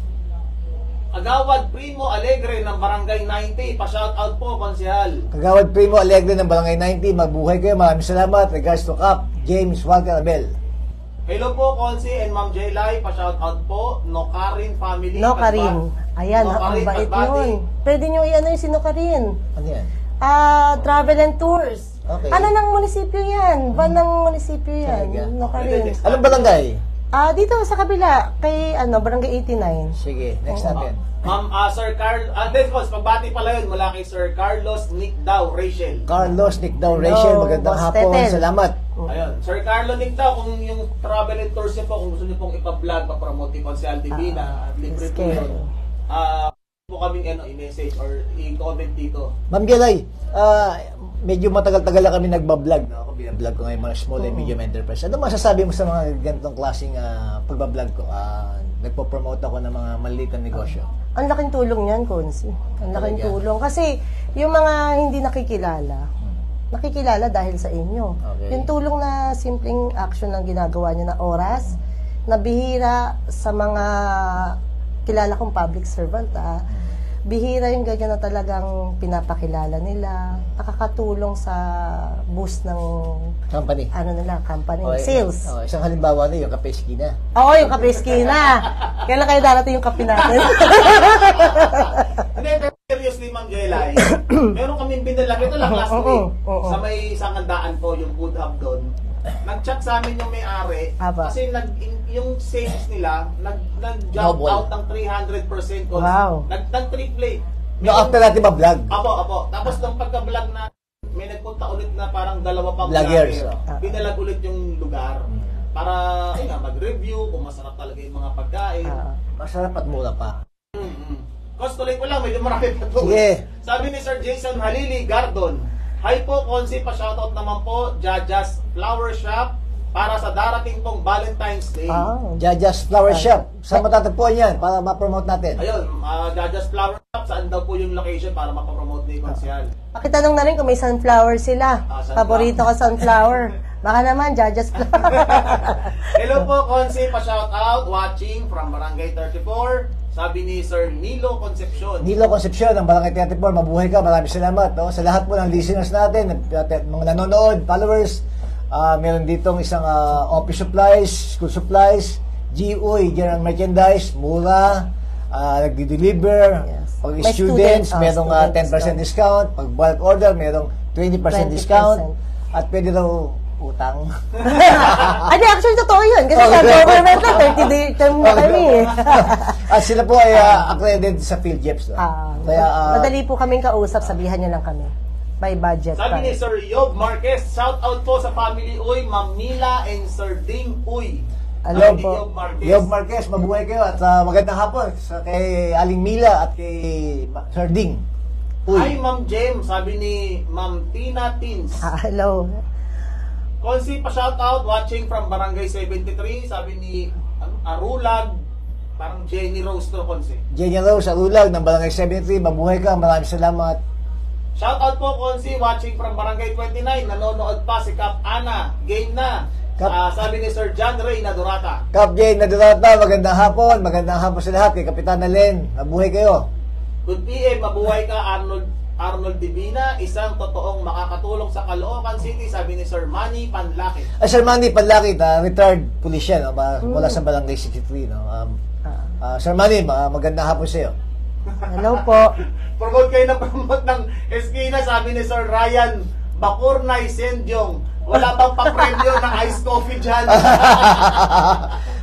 Agawad Primo Alegre ng Barangay 90. Pa-shout out po, Konsehal. Kagawad Primo Alegre ng Barangay 90, mabuhay kayo. Maraming salamat. Regards to Cap James Walter Abel. Hello po, Konsi and Ma'am Jelay. Pa-shout out po. Nokarin family. No, Karin. Ayan, ang Nokarin, bait pagbati. nun. Pwede nyo i-ano yung sino Karin? Ano yan? Travel and tours. Okay. Ano ng munisipyo yan? Ba ng munisipyo yan? Talaga? No, Karin. Anong barangay? Dito sa kabila, kay Barangay 89. Sige, next natin. Ma'am, Sir Carl, pagbati pala yun mula kay Sir Carlos Nick Daw, Rachel. Carlos Nickdaw Rachel, Hello, magandang Boss hapon. Tetel. Salamat. Ayun, Sir Carlo Nick Daw, kung yung travel and tours niyo po, kung gusto niyo pong ipa-vlog, pa-promote ni Consel Divina, libre po okay. yun. Po kaming i-message or i-comment dito. Ma'am Gelay, medyo matagal-tagal na kami nagbablog. No? Ako binablog ko ngayon mga small and medium enterprise. Ano masasabi mo sa mga ganitong klaseng pagbablog ko? Nagpo-promote ako ng mga maliliit na negosyo. Ang laking tulong yan, Konsi. Ang laking Talaga? tulong. Kasi yung mga hindi nakikilala dahil sa inyo. Okay. Yung tulong na simpleng action ang ginagawa nyo na oras, na bihira sa mga kilala kong public servant, bihira yung ganyan na talagang pinapakilala nila, nakakatulong sa boost ng Company. company, Okay. sales. Isang halimbawa na yung Kape Esquina. Oo, yung kape na. Kailan kayo darating yung kape natin? Hindi, pero seriously, Ma'am Jelay, meron kaming binalag. Ito lang last week. Oo. Sa may sangandaan po, yung food hub doon. Nag-chat sa amin yung may-ari. Aba. Kasi yung sales nila, nag-jump Double. out ng 300%. Wow. Nag-triple. No, after natin ba-vlog? Apo. Tapos nung pagka-vlog na, may nagpunta ulit na parang dalawa pang Vloggers, vlogger. Binalag ulit yung lugar. Para, mag-review kung masarap talaga yung mga pagkain. Masarap at mura pa. Cos tuloy ko lang, medyo marami pa to. Sige. Sabi ni Sir Jason Halili Gardon, hi po, Konsi, pa-shoutout naman po, Jajas Flower Shop, para sa darating pong Valentine's Day. Jajas Flower Shop. Saan matatagpuan yan para ma-promote natin? Ayun, Jajas Flower Shop, saan daw po yung location para mapapromote ni Konsyal? Pakitanong na rin kung may sunflower sila. Sunflower. Paborito ko sunflower. Baka naman, Jajas Flower. Hello po, Konsi, pa-shoutout, watching from Barangay 34. Sabi ni Sir Nilo Concepcion. Nilo Concepcion ng Barangay 34, mabuhay ka. Maraming salamat. No? Sa lahat po ng listeners natin, mga nanonood, followers, meron ditong isang office supplies, school supplies, GUI, general merchandise, mura, nagdi-deliver. Yes. Pag May students, student, merong student 10% discount. Pag bulk order, merong 20% discount. At pwede raw utang. Ano, actually, totoo yun. Kasi sa government na, 30-day term na kami. At sila po ay accredited sa PhilJeps. No? Kaya, Madali po kaming kausap, sabihan nyo lang kami. By budget. Sabi ni Sir Yob Marquez, shout out po sa family Uy, Ma'am Mila and Sir Ding Uy. Hello Sabi ni po. Yob Marquez. Yob Marquez, mabuhay kayo at magandang hapon sa kay Aling Mila at kay Sir Ding. Hi Ma'am Jem, sabi ni Ma'am Tina Tins. Hello. Konsi pa shout out, watching from Barangay 73, sabi ni Arulag, parang Jenny Rose to, Konsi. Jenny Rose, Arulag ng Barangay 73, mabuhay ka, maraming salamat. Shout out po, Konsi, watching from Barangay 29, nanonood pa si Kap Ana, game na. Sabi ni Sir John Ray Nadurata. Kap Jane Nadurata, magandang hapon sa lahat kay Kapitan Alen, mabuhay kayo. Good PM, mabuhay ka Arnold Divina, isang totoong makakatulong sa Caloocan City, sabi ni Sir Manny Panlaki. Sir Manny Panlaki, retired police yan, no? Mula sa Barangay 63. No? Sir Manny, magandang hapon sa iyo. Hello po. Promote kayo ng promote ng Eskina, sabi ni Sir Ryan Bakurnay Sendyong. Wala bang papremyo ng iced coffee dyan?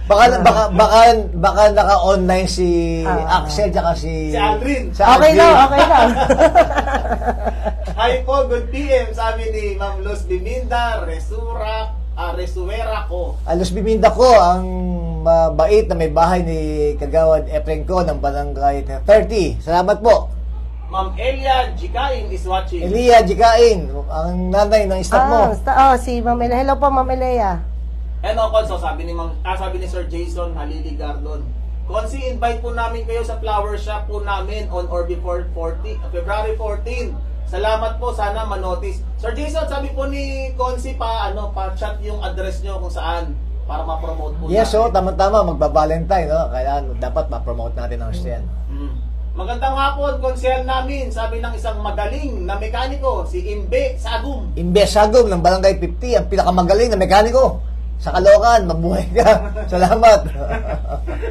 baka naka-online si Axel tsaka si Aldrin. Okay lang. Hi po, good PM, sabi ni Ma'am Luz Biminda, Resuera ko. Alos Biminda ko, ang mabait na may bahay ni Kagawad Efren ko ng Barangay 30. Salamat po. Ma'am Elia Jikain is watching. Elia Jikain, ang nanay ng staff mo. Si Ma'am Elia. Hello po, Ma'am Elia. Hello, Konso, sabi ni Sir Jason Halili Gardon. Konsi, invite po namin kayo sa flower shop po namin on or before February 14. Salamat po, sana manotice. Sir Jason, sabi po ni Konsi pa-chat yung address nyo kung saan para ma-promote po Yes, natin. so tama-tama, magba-Valentine, no? Kaya dapat ma-promote natin ang stand. Magandang hapon, konsehal namin, sabi ng isang magaling na mekaniko, si Imbe Sagum. Imbe Sagum ng Barangay 50, ang pinakamagaling na mekaniko sa Caloocan. Mabuhay ka. Salamat.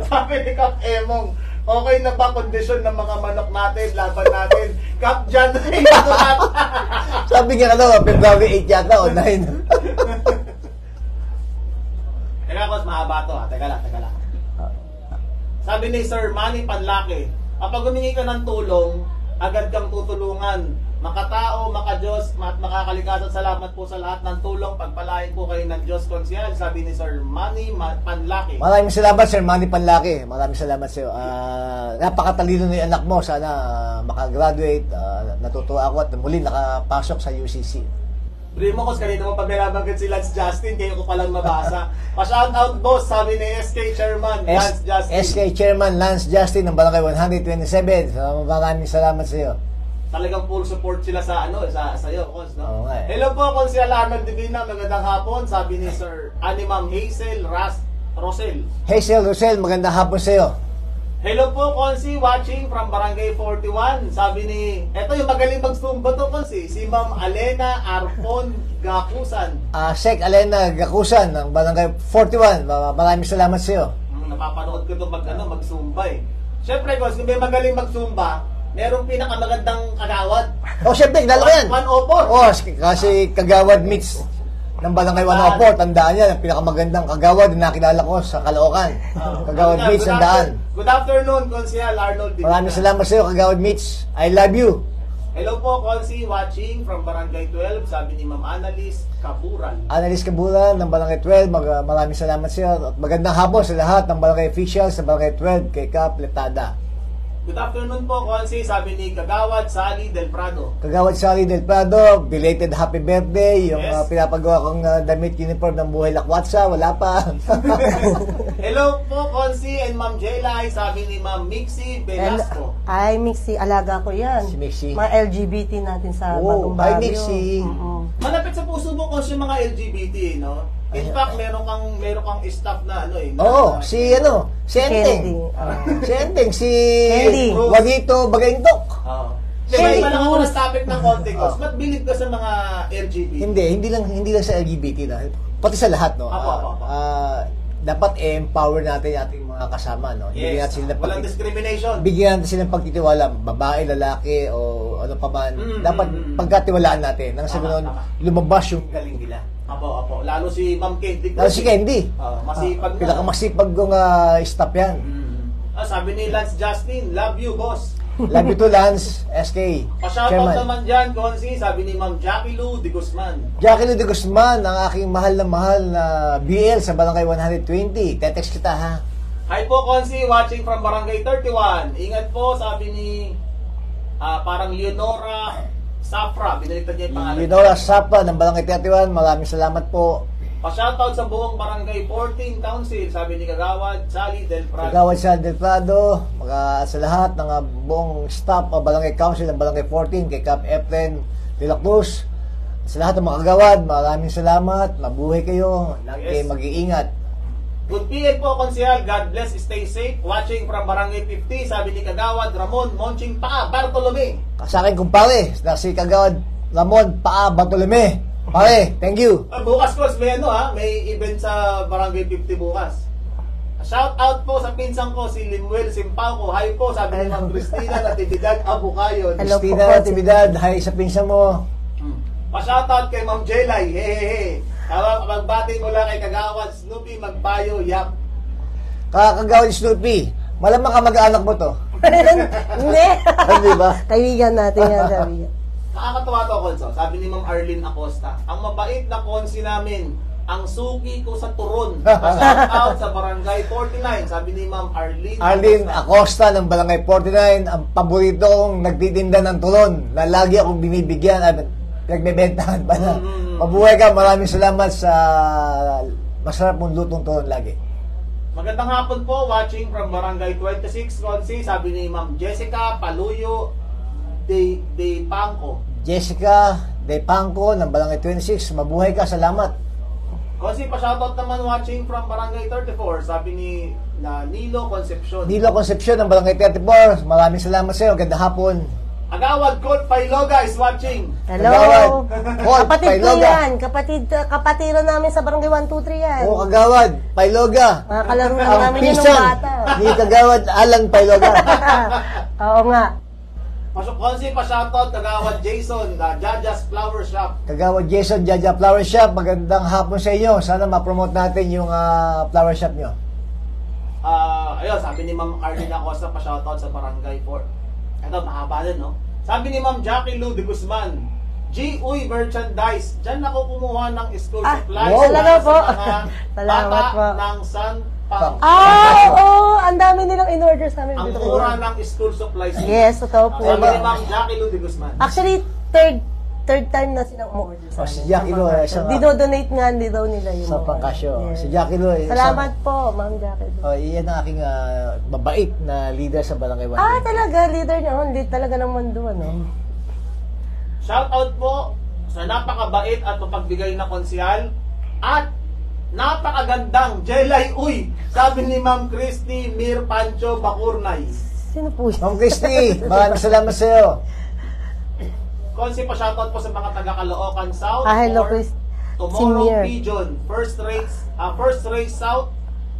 Sabi ni Kap Emong, okay na ba kondisyon ng mga manok natin, laban natin? Kap Jan Ray Nadurata. Sabi nga February 8 yata o 9. Teka, Kos, mahaba to ha. Teka lang. Sabi ni Sir Manny Panlaki, kapag humingi ka ng tulong, agad kang tutulungan. Makatao, makadiyos, at makakalikasan. Salamat po sa lahat ng tulong. Pagpalain po kayo ng Diyos, Konsyal. Sabi ni Sir Manny Panlaki. Maraming salamat, Sir Manny Panlaki. Maraming salamat sa iyo. Napakatalino ng anak mo. Sana makagraduate. Natutuwa ako at muli nakapasok sa UCC. Primo, Kos, kanina mo pa binabanggit si Lance Justin, kayo ko palang mabasa. Pa-shoutout, boss, sabi ni SK Chairman, Lance Justin. SK Chairman Lance Justin ng Barangay 127. So, maraming salamat sa iyo. Talagang full support sila sa iyo, Kos, no? Oo nga eh. Hello po, Konsyal Arnold Divina, magandang hapon, sabi ni Sir Ma'am Hazel Rosel. Hazel Rosel, magandang hapon sa iyo. Hello po, Konsi, watching from Barangay 41. Sabi ni, eto yung magaling mag-stumba to, Konsi, si Ma'am Alena Arpon Gakusan. Sek Alena Gakusan ng Barangay 41. Maraming salamat sa iyo. Napapanood ko to mag-sumba eh. Siyempre, Konsi, kung may magaling mag-sumba, merong pinakamagandang kagawad. Siyempre, dalawa yan. 104. Kasi Kagawad meets ng Barangay 104, tandaan niya, ang pinakamagandang kagawad na nakilala ko sa Caloocan. Kagawad Mitch, tandaan. Good afternoon, Konsyal Arnold Divina. Maraming salamat sa iyo, Kagawad Mitch. I love you. Hello po, Konsi, watching from Barangay 12, sabi ni Ma'am Annalise Kaburan. Annalise Kaburan ng Barangay 12, maraming salamat sa iyo. At magandang hapon sa lahat ng Barangay officials sa Barangay 12 kay Kap Letada. Good afternoon po, Konsi, sabi ni Kagawad Sally Del Prado. Kagawad Sally Del Prado, belated happy birthday. Yung Yes. pinapagawa kong damit uniform ng Buhay Lakwatsa, wala pa. Hello po, Konsi and Ma'am Jelay, sabi ni Ma'am Mixie Velasco. Ay, Mixie, alaga ko yan. Si Mixie. Mga LGBT natin sa Oh, Bagong hi, Barrio. Mixie. Malapit sa puso mo, Konsi, yung mga LGBT, no? In fact, meron kang staff na Oo, si Enteng. Candy. Si Enteng, si Candy. Juanito Bagaindok. May lang ako ng topic ng konti, Kos. Ba't bilib ka sa mga LGBT? Hindi lang sa LGBT na. Pati sa lahat, no. Apo. Dapat empower natin yung ating mga kasama, no. Bigyan Yes, natin sila walang discrimination. bigyan natin silang pagtitiwala, babae, lalaki o ano pa man. Dapat pagkatiwalaan natin nang sa Tama, ganoon tama. lumabas yung galing nila. Apo. Lalo si Ma'am Candy. Lalo si Candy. Masipag na. Pinakamasipag kong staff yan. Sabi ni Lance Justin, love you, boss. Love you to Lance, SK. Pa-shoutout naman dyan, Konsi, sabi ni Ma'am Jackie Lou de Guzman. Jackie Lou de Guzman, ang aking mahal na BL sa Barangay 120. Tetext kita, ha? Hi po, Konsi, watching from Barangay 31. Ingat po, sabi ni parang Leonora Safra. Binaliktad niya yung pangalan. Leonora Sapa ng Barangay 31, maraming salamat po. Pa-shoutout sa buong Barangay 14 Council, sabi ni Kagawad Sally Del Prado. Kagawad sa Del Prado, sa lahat ng buong staff o Barangay Council ng Barangay 14, kay Cap Efren de la Cruz, sa lahat ng mga kagawad, maraming salamat, mabuhay kayo, lagi kayo mag-iingat. Good PM po, Konsehal, God bless, stay safe. Watching from Barangay 50, sabi ni Kagawad Ramon Monching Paa Bartolome. Sa akin kumpare, si Kagawad Ramon Paa Bartolome. Pare, thank you. Bukas ko, may event sa Barangay 50 bukas. Shout out po sa pinsang ko, si Limuel Simpauco. Hi po, sabi ni Ma'am Cristina Natividad Abucayon. Hello po, Cristina Natividad, hi sa pinsang mo. Pa-shout out kay Ma'am Jelay. Hehehe. Magbati mula kay Kagawad Snoopy Magbayo. Yap. Kagawad Snoopy, malamang ka mag-anak mo to. Hindi. Hindi ba? Kaibigan natin yan, kaibigan. Nakakatawa to, Konso. Sabi ni Ma'am Arlene Acosta, ang mabait na konsi namin, ang suki ko sa turon. Pa-shout out sa Barangay 49. Sabi ni Ma'am Arlene Acosta ng Barangay 49, ang paborito kong nagtitinda ng turon na lagi akong binibigyan at nagbebentahan pa na. Mabuhay ka, maraming salamat sa masarap mong lutong turon lagi. Magandang hapon po, watching from Barangay 26, Konsi. Sabi ni Ma'am Jessica Paluyo de Pangco. Jessica de Pangco ng Barangay 26, mabuhay ka, salamat. Konsi, pa-shoutout naman watching from Barangay 34. Sabi ni Nilo Concepcion. Nilo Concepcion ng Barangay 34, maraming salamat sa iyo, ganda hapon. Agawad Colt Pailoga is watching. Hello. Colt Kapatid ko Pailoga. yan. Kapatiran namin sa Barangay 123 yan. Oo, Kagawad Pailoga. Mga kalaro lang Ang namin yun ng pinsan bata. ni Kagawad Alan Pailoga. Oo nga. Pasok Konsi, pa-shoutout Kagawad Jason, Jaja's Flower Shop. Kagawad Jason, Jaja Flower Shop, magandang hapon sa inyo. Sana ma-promote natin yung flower shop nyo. Ayun, sabi ni Ma'am Arlene Acosta, pa-shoutout sa Barangay 4. Ito, mahaba din, no? Sabi ni Ma'am Jackie Lou de Guzman, G-Uy Merchandise, dyan ako kumuha ng school supplies wow. Talaga po. sa mga Salamat bata po. ng San Pang. Oo, ang dami nilang in-order sa amin. Ang dito. mura ng school supplies. Yes, totoo po. Sabi ni Ma'am Jackie Lou de Guzman. Actually, third time na silang umorder sa Si amin. Jackie Lou, Dinodonate nga daw nila yung sa mga- Pangkasyo. Yes. Si Jackie Lou. Salamat po, Ma'am Jackie Lou. Iyan ang aking mabait na leader sa Barangay 1. Talaga, leader niya. Lead talaga ng mundo, ano? Shoutout po sa napakabait at mapagbigay na konsihal at napakagandang Jelay Uy, sabi ni Ma'am Christy Mir Pancho Bacurnay. Sino po yun? Ma'am Christy, maraming salamat sa iyo. Konsi pa shoutout po sa mga taga Caloocan South. Hello, for Chris. Tomorrow Senior. Pigeon, first race South,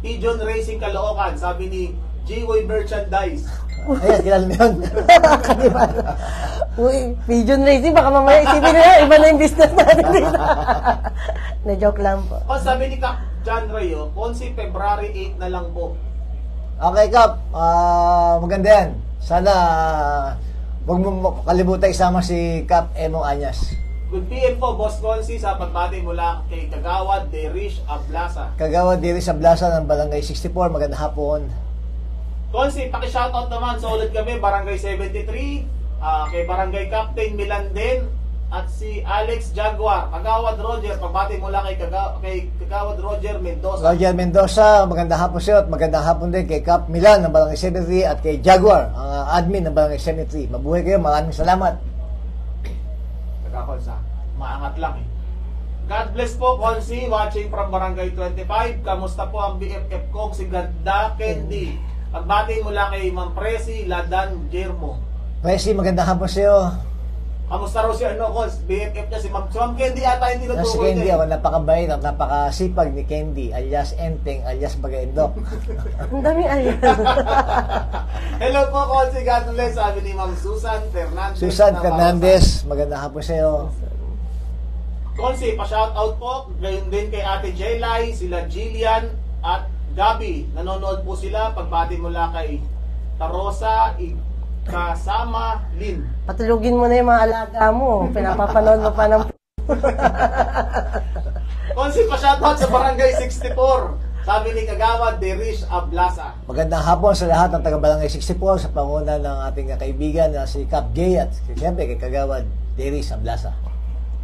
Pigeon Racing Caloocan, sabi ni G-Way Merchandise. Ayan, kilala mo yun. Uy, Pigeon Racing, baka mamaya isipin nila, iba na yung business natin dito. Na-joke lang po. O sabi ni Kap John Rayo, Konsi February 8 na lang po. Okay, Kap. Maganda yan. Sana huwag mo kalimutan isama si Kap Emong Anyas. Good PM po, Boss Konsi, sa pagbati mula kay Kagawad Derish Ablasa. Kagawad diri sa Blasa ng Barangay 64. Magandang hapon. Konsi, paki-shoutout naman, solid kami, Barangay 73, kay Barangay Captain Milanden, at si Alex Jaguar. Kagawad Roger, pagbati mula kay Kagawad Roger Mendoza. Roger Mendoza, magandang hapon sa iyo at magandang hapon din kay Kap Milan ng Barangay 73 at kay Jaguar, ang admin ng Barangay 73. Mabuhay kayo, maraming salamat. Konsa, maangat lang eh. God bless po, Konsi, watching from Barangay 25. Kamusta po ang BFF kong si Ganda Candy? Pagbati mula kay Ma'am Presi Ladan Jermo. Presi, magandang hapon sa iyo. Kamusta raw si Kons? BFF niya si Ma'am Candy ata hindi Si natukoy Candy, niya. ako napakabait at napakasipag ni Candy, alias Enteng, alias Bagaindok. Ang daming alias. Hello po, Konsi, God bless. Sabi ni Ma'am Susan Fernandez. Susan na Fernandez, magandang hapon sa iyo. Konsi, pa-shoutout po. Gayon din kay Ate Jelay, sila Jillian at Gabi. Nanonood po sila. Pagbati mula kay Tarosa, kasama Lin. Patulugin mo na yung mga alaga mo. Pinapapanood mo pa ng... Konsi, pa-shoutout sa Barangay 64. Sabi ni Kagawad Derish Ablasa. Magandang hapon sa lahat ng taga-Barangay 64 sa panguna ng ating kaibigan na si Cap Gay at siyempre kay Kagawad Deris Ablasa.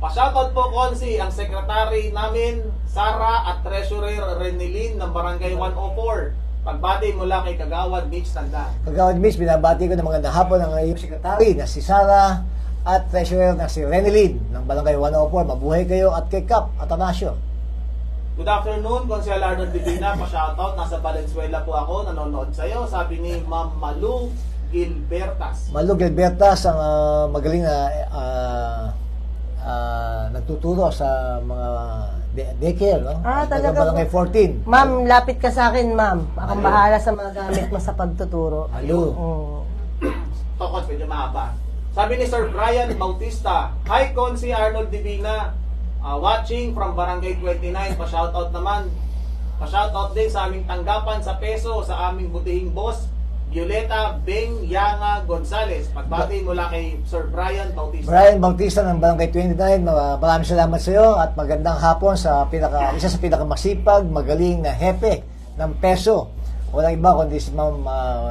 Pa-shoutout po, Konsi, ang sekretary namin, Sara, at treasurer Renilin ng Barangay 104. Pagbati mula kay Kagawad Mitch Tanda. Kagawad Mitch, binabati ko ng magandang hapon ang iyong sekretary na si Sara at treasurer na si Renilin ng Barangay 104. Mabuhay kayo at kay Cap Atanasio. Good afternoon, Consiel Arnold Divina, pa-shoutout. Nasa Valenzuela po ako, nanonood sa'yo. Sabi ni Ma'am Malu Gilbertas. Malu Gilbertas, ang magaling na nagtuturo sa mga daycare, no? Talaga Barangay 14. Ma'am, lapit ka sa akin, ma'am. Akong bahala sa mga gamit mo sa pagtuturo. Malu. Tokot, medyo mahaba. Sabi ni Sir Brian Bautista, Hi, Consi Arnold Divina. Watching from Barangay 29. Pa-shoutout naman. Pa-shoutout din sa aming tanggapan sa peso sa aming butihing boss, Violeta Beng Yanga Gonzales. Pagbati mula kay Sir Brian Bautista. Brian Bautista ng Barangay 29, maraming salamat sa iyo at magandang hapon sa isa sa pinakamasipag, magaling na hepe ng peso. Walang iba kundi si Ma'am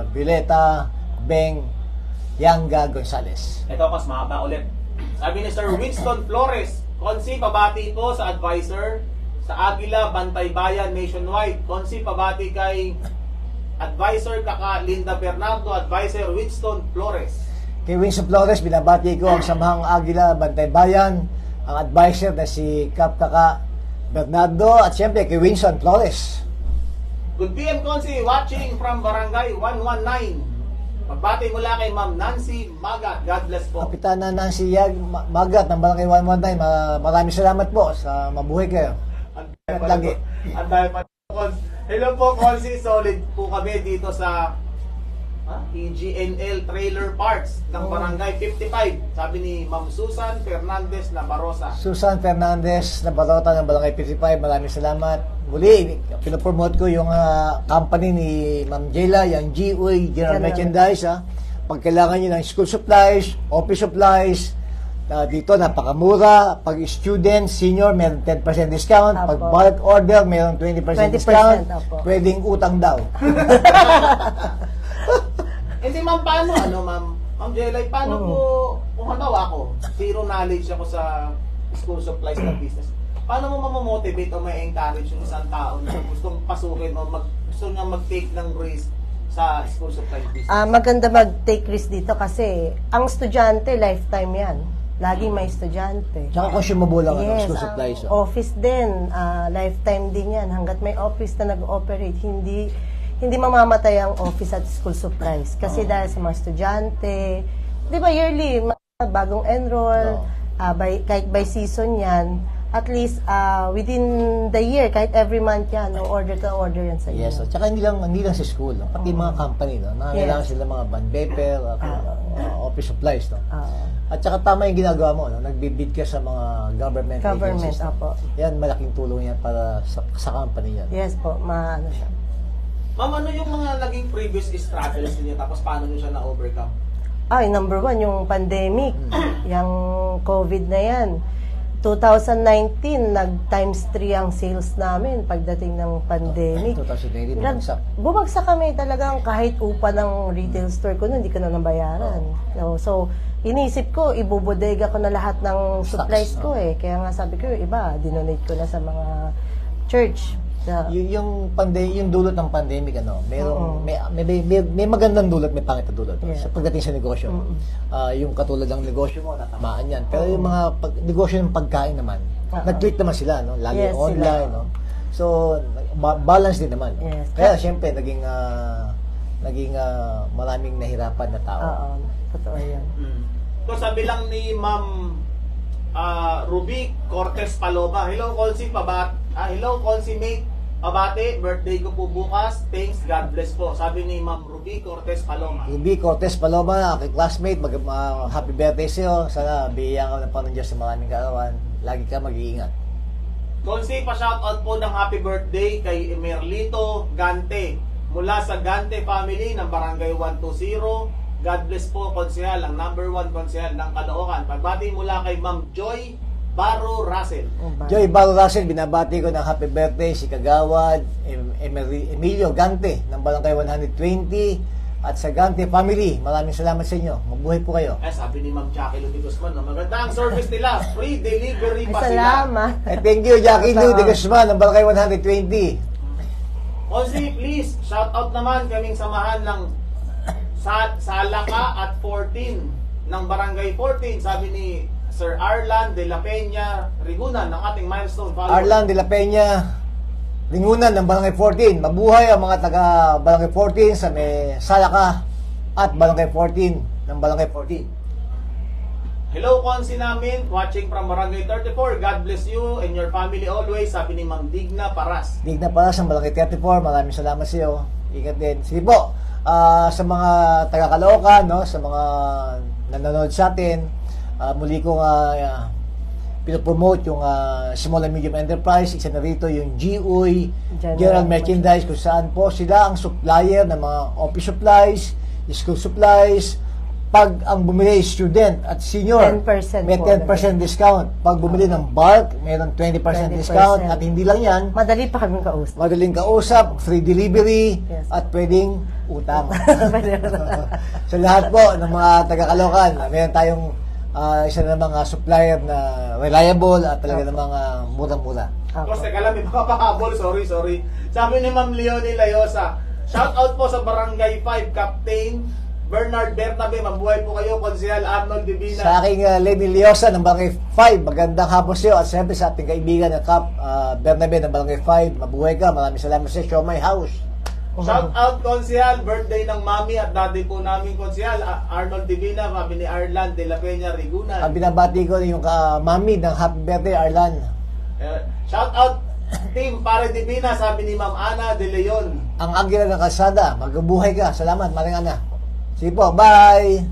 Violeta Beng Yanga Gonzales. Ito, mas mahaba ulit. Sabi ni Sir Winston Flores, Konsi, pabati po sa advisor sa Aguila Bantay Bayan Nationwide. Konsi, pabati kay advisor Kaka Linda Bernardo, advisor Winston Flores. Kay Winston Flores, binabati ko ang Samahang Aguila Bantay Bayan, ang advisor na si Kaka Bernardo at siyempre kay Winston Flores. Good PM, Konsi, watching from Barangay 119. Pagbati mula kay Ma'am Nancy Magat. God bless po. Kapitana Nancy Magat ng Barangay 119, maraming salamat po sa mabuhay kayo. Lagi. Hello po, Konsi. Solid po kami dito sa EGNL Trailer Parts ng Barangay 55. Sabi ni Ma'am Susan Fernandez Nabarosa. Susan Fernandez Nabarota ng Barangay 55, maraming salamat. Muli, pinopromote ko yung company ni Ma'am Jayla, yung GUI General Merchandise. Pag kailangan nyo ng school supplies, office supplies, dito napakamura. Pag student, senior, meron 10% discount. Pag bulk order, meron 20% discount. Pwedeng utang daw. Hindi, ma'am, paano, Ma'am Jelay, paano po, kung halimbawa ako, zero knowledge ako sa school supplies na business, paano mo mamomotivate o may encourage yung isang tao na gustong pasukin o gusto niya mag-take ng risk sa school supplies business? Maganda mag-take risk dito kasi ang estudyante, lifetime yan. Laging may estudyante. Tsaka consumable lang Yes, school supplies. office din, lifetime din yan. Hanggat may office na nag-ooperate, hindi mamamatay ang office at school supplies. Kasi dahil sa mga estudyante, di ba yearly, bagong enroll, kahit by season yan, at least within the year, kahit every month yan, order to order yan sa inyo. Yes, at saka hindi lang sa school, no? Pati mga company, no? Nangangailangan sila mga bond paper, office supplies, no? At saka tama yung ginagawa mo, no? Nagbibid ka sa mga government agencies. Apo. Yan, malaking tulong yan para sa company yan. Yes po, ano siya. Ma'am, ano yung mga naging previous struggles niyo tapos paano niyo siya na-overcome? Number one, yung pandemic, yung COVID na yan. 2019, nag-times 3 ang sales namin pagdating ng pandemic. 2019, bumagsak. Bumagsak kami talagang kahit upa ng retail store ko noon, hindi ko na nabayaran. So, inisip ko, ibubodega ko na lahat ng supplies ko eh. Kaya nga sabi ko, iba, dinonate ko na sa mga church. Yung dulot ng pandemic, may magandang dulot, may pangit na dulot. Yeah. Sa pagdating sa negosyo, yung katulad ng negosyo mo, natamaan yan. Pero yung mga negosyo ng pagkain naman, nag-click naman sila, no? Lagi online, no? So, balance din naman. Yes. Kaya, syempre, naging maraming nahirapan na tao. Oo, totoo yan. So, sabi lang ni Ma'am Ruby Cortez Paloma, hello, Consi, hello, Consi Mate. Abate, birthday ko po bukas. Thanks, God bless po. Sabi ni Ma'am Ruby Cortez Paloma. Ruby Cortez Paloma, aking classmate, happy birthday sa'yo. Sana biyayang ka ng Panginoon Diyos sa maraming kaarawan. Lagi ka mag-iingat. Konsi, pa-shoutout po ng happy birthday kay Emerlito Gante mula sa Gante family ng Barangay 120. God bless po, konsehal, ang number 1 konsehal ng Caloocan. Pagbati mula kay Ma'am Joy Baro Russell. Joy Baro Russell, binabati ko ng happy birthday si Kagawad Emilio Gante ng Barangay 120 at sa Gante family. Maraming salamat sa inyo. Mabuhay po kayo. Sabi ni Ma'am Jackie Ludi Guzman, maganda ang service nila. Free delivery pa sila. Salamat. Thank you, Jackie Ludi Guzman ng Barangay 120. Konsi, please, shout out naman kaming samahan ng Salaka at 14 ng Barangay 14. Sabi ni Sir Arlan de la Peña Rigunan ng ating milestone follower. Arlan de la Peña Lingunan ng Barangay 14. Mabuhay ang mga taga Barangay 14 sa may Salaka at Barangay 14 ng Barangay 14. Hello, Konsi namin, watching from Barangay 34. God bless you and your family always. Sabi ni Ma'am Digna Paras. Digna Paras ng Barangay 34. Maraming salamat sa iyo. Ingat din. Sige po, sa mga taga Caloocan, no, sa mga nanonood sa atin, muli kong pinopromote yung small and medium enterprise. Isa na rito yung GUI, General Merchandise, kung saan po sila ang supplier ng mga office supplies, school supplies. Pag ang bumili student at senior, 10% may po 10% discount. Pag bumili ng bulk, mayroon 20% discount. At hindi lang yan, Madali pa kaming kausap. madaling kausap, free delivery, Yes. at pwedeng utang. Sa lahat po ng mga taga-Caloocan, meron tayong isa na mga supplier na reliable at talaga namang murang-mura. Tapos, teka lang, may makapahabol. Sorry. Sabi ni Ma'am Leonie Layosa, shout out po sa Barangay 5 Captain Bernard Bernabe. Mabuhay po kayo, Konsehal Arnold Divina. Sa aking Lenny Liosa ng Barangay 5, magandang hapon sa iyo. At siyempre sa ating kaibigan ng Cap Bernabe ng Barangay 5, mabuhay ka. Maraming salamat sa iyo. Show my house. Shout out, Konsehal, birthday ng mami at daddy po namin, Konsehal Arnold Divina, sabi ni Arlan de la Peña Rigunan. Ang binabati ko yung mami ng happy birthday, Arlan. Shout out, Team Pare Divina, sabi ni Ma'am Ana de Leon. Ang Agila ng Kalsada, magbuhay ka. Salamat, Maring Ana. Sige po, bye!